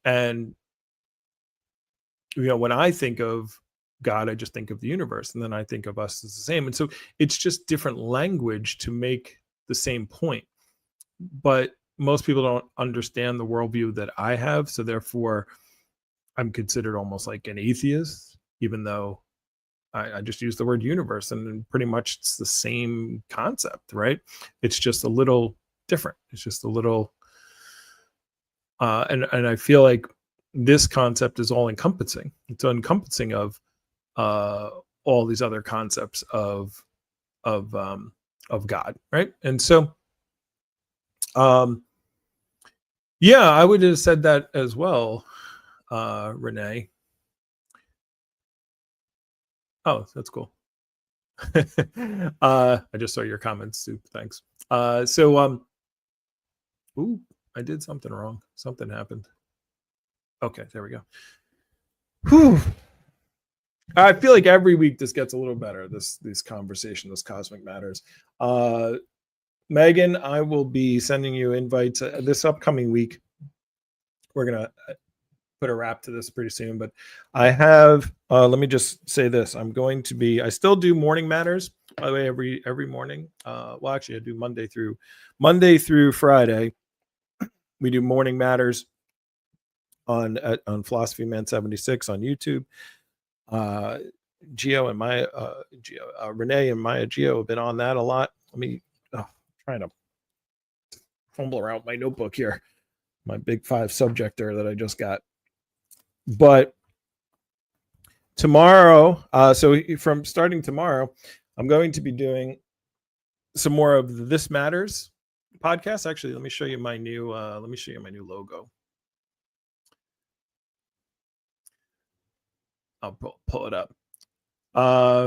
And when I think of God, I just think of the universe, and then I think of us as the same. And so it's just different language to make the same point. But most people don't understand the worldview that I have, so therefore I'm considered almost like an atheist, even though I just use the word universe, and pretty much it's the same concept, right? It's just a little different. It's just a little, and I feel like this concept is all encompassing. It's encompassing of all these other concepts of God, right? And so, yeah, I would have said that as well, Renee. Oh, that's cool. I just saw your comments, Soup. Thanks. Ooh, I did something wrong. Something happened. Okay, there we go. Whew. I feel like every week this gets a little better. This conversation, this Cosmic Matters. Megan, I will be sending you invites this upcoming week. We're gonna put a wrap to this pretty soon, but I have. Let me just say this: I'm going to be. I still do morning matters. By the way, every morning. Well, actually, I do Monday through Friday. We do morning matters on Philosophy Man 76 on YouTube. Geo and Maya, Renee and Maya Geo have been on that a lot. Let me trying to fumble around my notebook here, my big 5 subjector that I just got. But tomorrow, so from starting tomorrow, I'm going to be doing some more of the This Matters podcast. Actually, let me show you my new logo. I'll pull it up.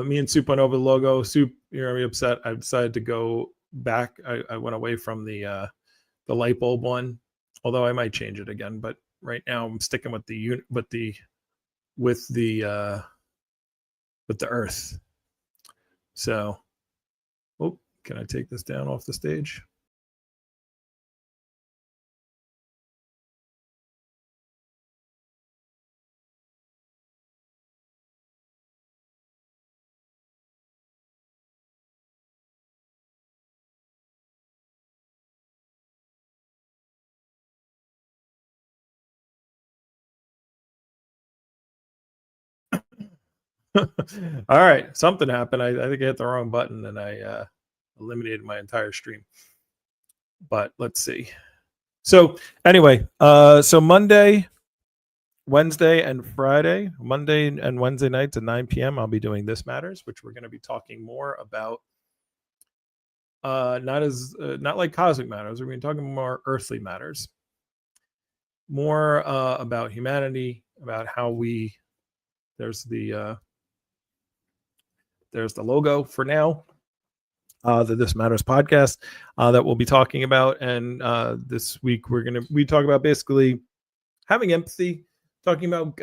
Me and Soup went over the logo. Soup, you're gonna be upset. I decided to go back. I went away from the light bulb one, although I might change it again. But right now I'm sticking with the Earth. So, can I take this down off the stage? All right, something happened. I think I hit the wrong button and I eliminated my entire stream. But let's see. So anyway, so Monday, Wednesday, and Friday, Monday and Wednesday nights at 9 p.m. I'll be doing This Matters, which we're going to be talking more about. Not like cosmic matters. We're going to be talking more earthly matters, more about humanity, about how we. There's the logo for now. The This Matters podcast that we'll be talking about, and this week we talk about basically having empathy, talking about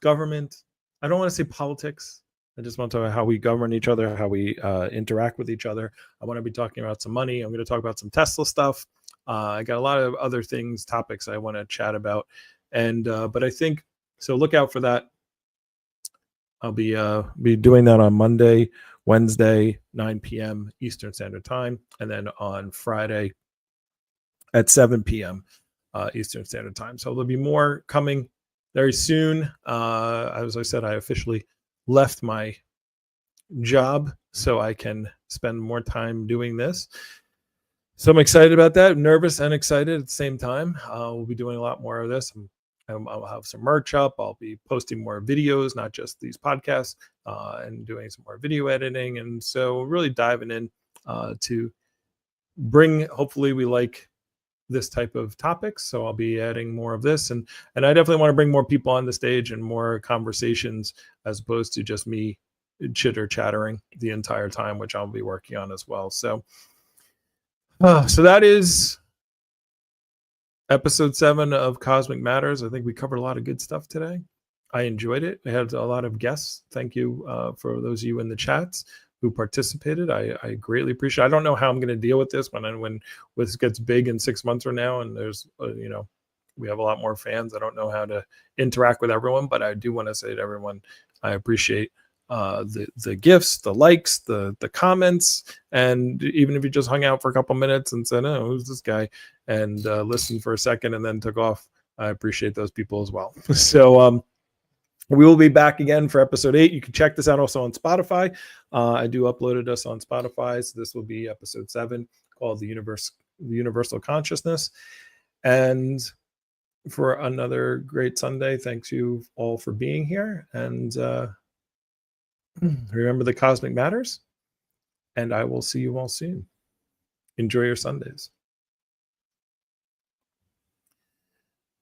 government. I don't want to say politics. I just want to talk about how we govern each other, how we interact with each other. I want to be talking about some money. I'm going to talk about some Tesla stuff. I got a lot of other topics I want to chat about, and but I think so. Look out for that. I'll be doing that on Monday, Wednesday, 9 p.m. Eastern Standard Time, and then on Friday at 7 p.m. Eastern Standard Time. So there'll be more coming very soon. As I said, I officially left my job so I can spend more time doing this. So I'm excited about that. Nervous and excited at the same time. We'll be doing a lot more of this. I'll have some merch up. I'll be posting more videos, not just these podcasts, and doing some more video editing. And so really diving in to bring, hopefully we like this type of topics. So I'll be adding more of this. And I definitely want to bring more people on the stage and more conversations as opposed to just me chattering the entire time, which I'll be working on as well. So that is episode 7 of Cosmic Matters. I think we covered a lot of good stuff today. I enjoyed it. We had a lot of guests. Thank you for those of you in the chats who participated. I greatly appreciate it. I don't know how I'm going to deal with this when this gets big in 6 months from now and there's, we have a lot more fans. I don't know how to interact with everyone, but I do want to say to everyone, I appreciate the gifts, the likes, the comments, and even if you just hung out for a couple minutes and said, "Oh, who's this guy?" and listened for a second and then took off, I appreciate those people as well. So we will be back again for episode 8. You can check this out also on Spotify. I do uploaded us on Spotify, so this will be episode 7 called the Universal Consciousness. And for another great Sunday, thanks you all for being here, and remember the Cosmic Matters, and I will see you all soon. Enjoy your Sundays.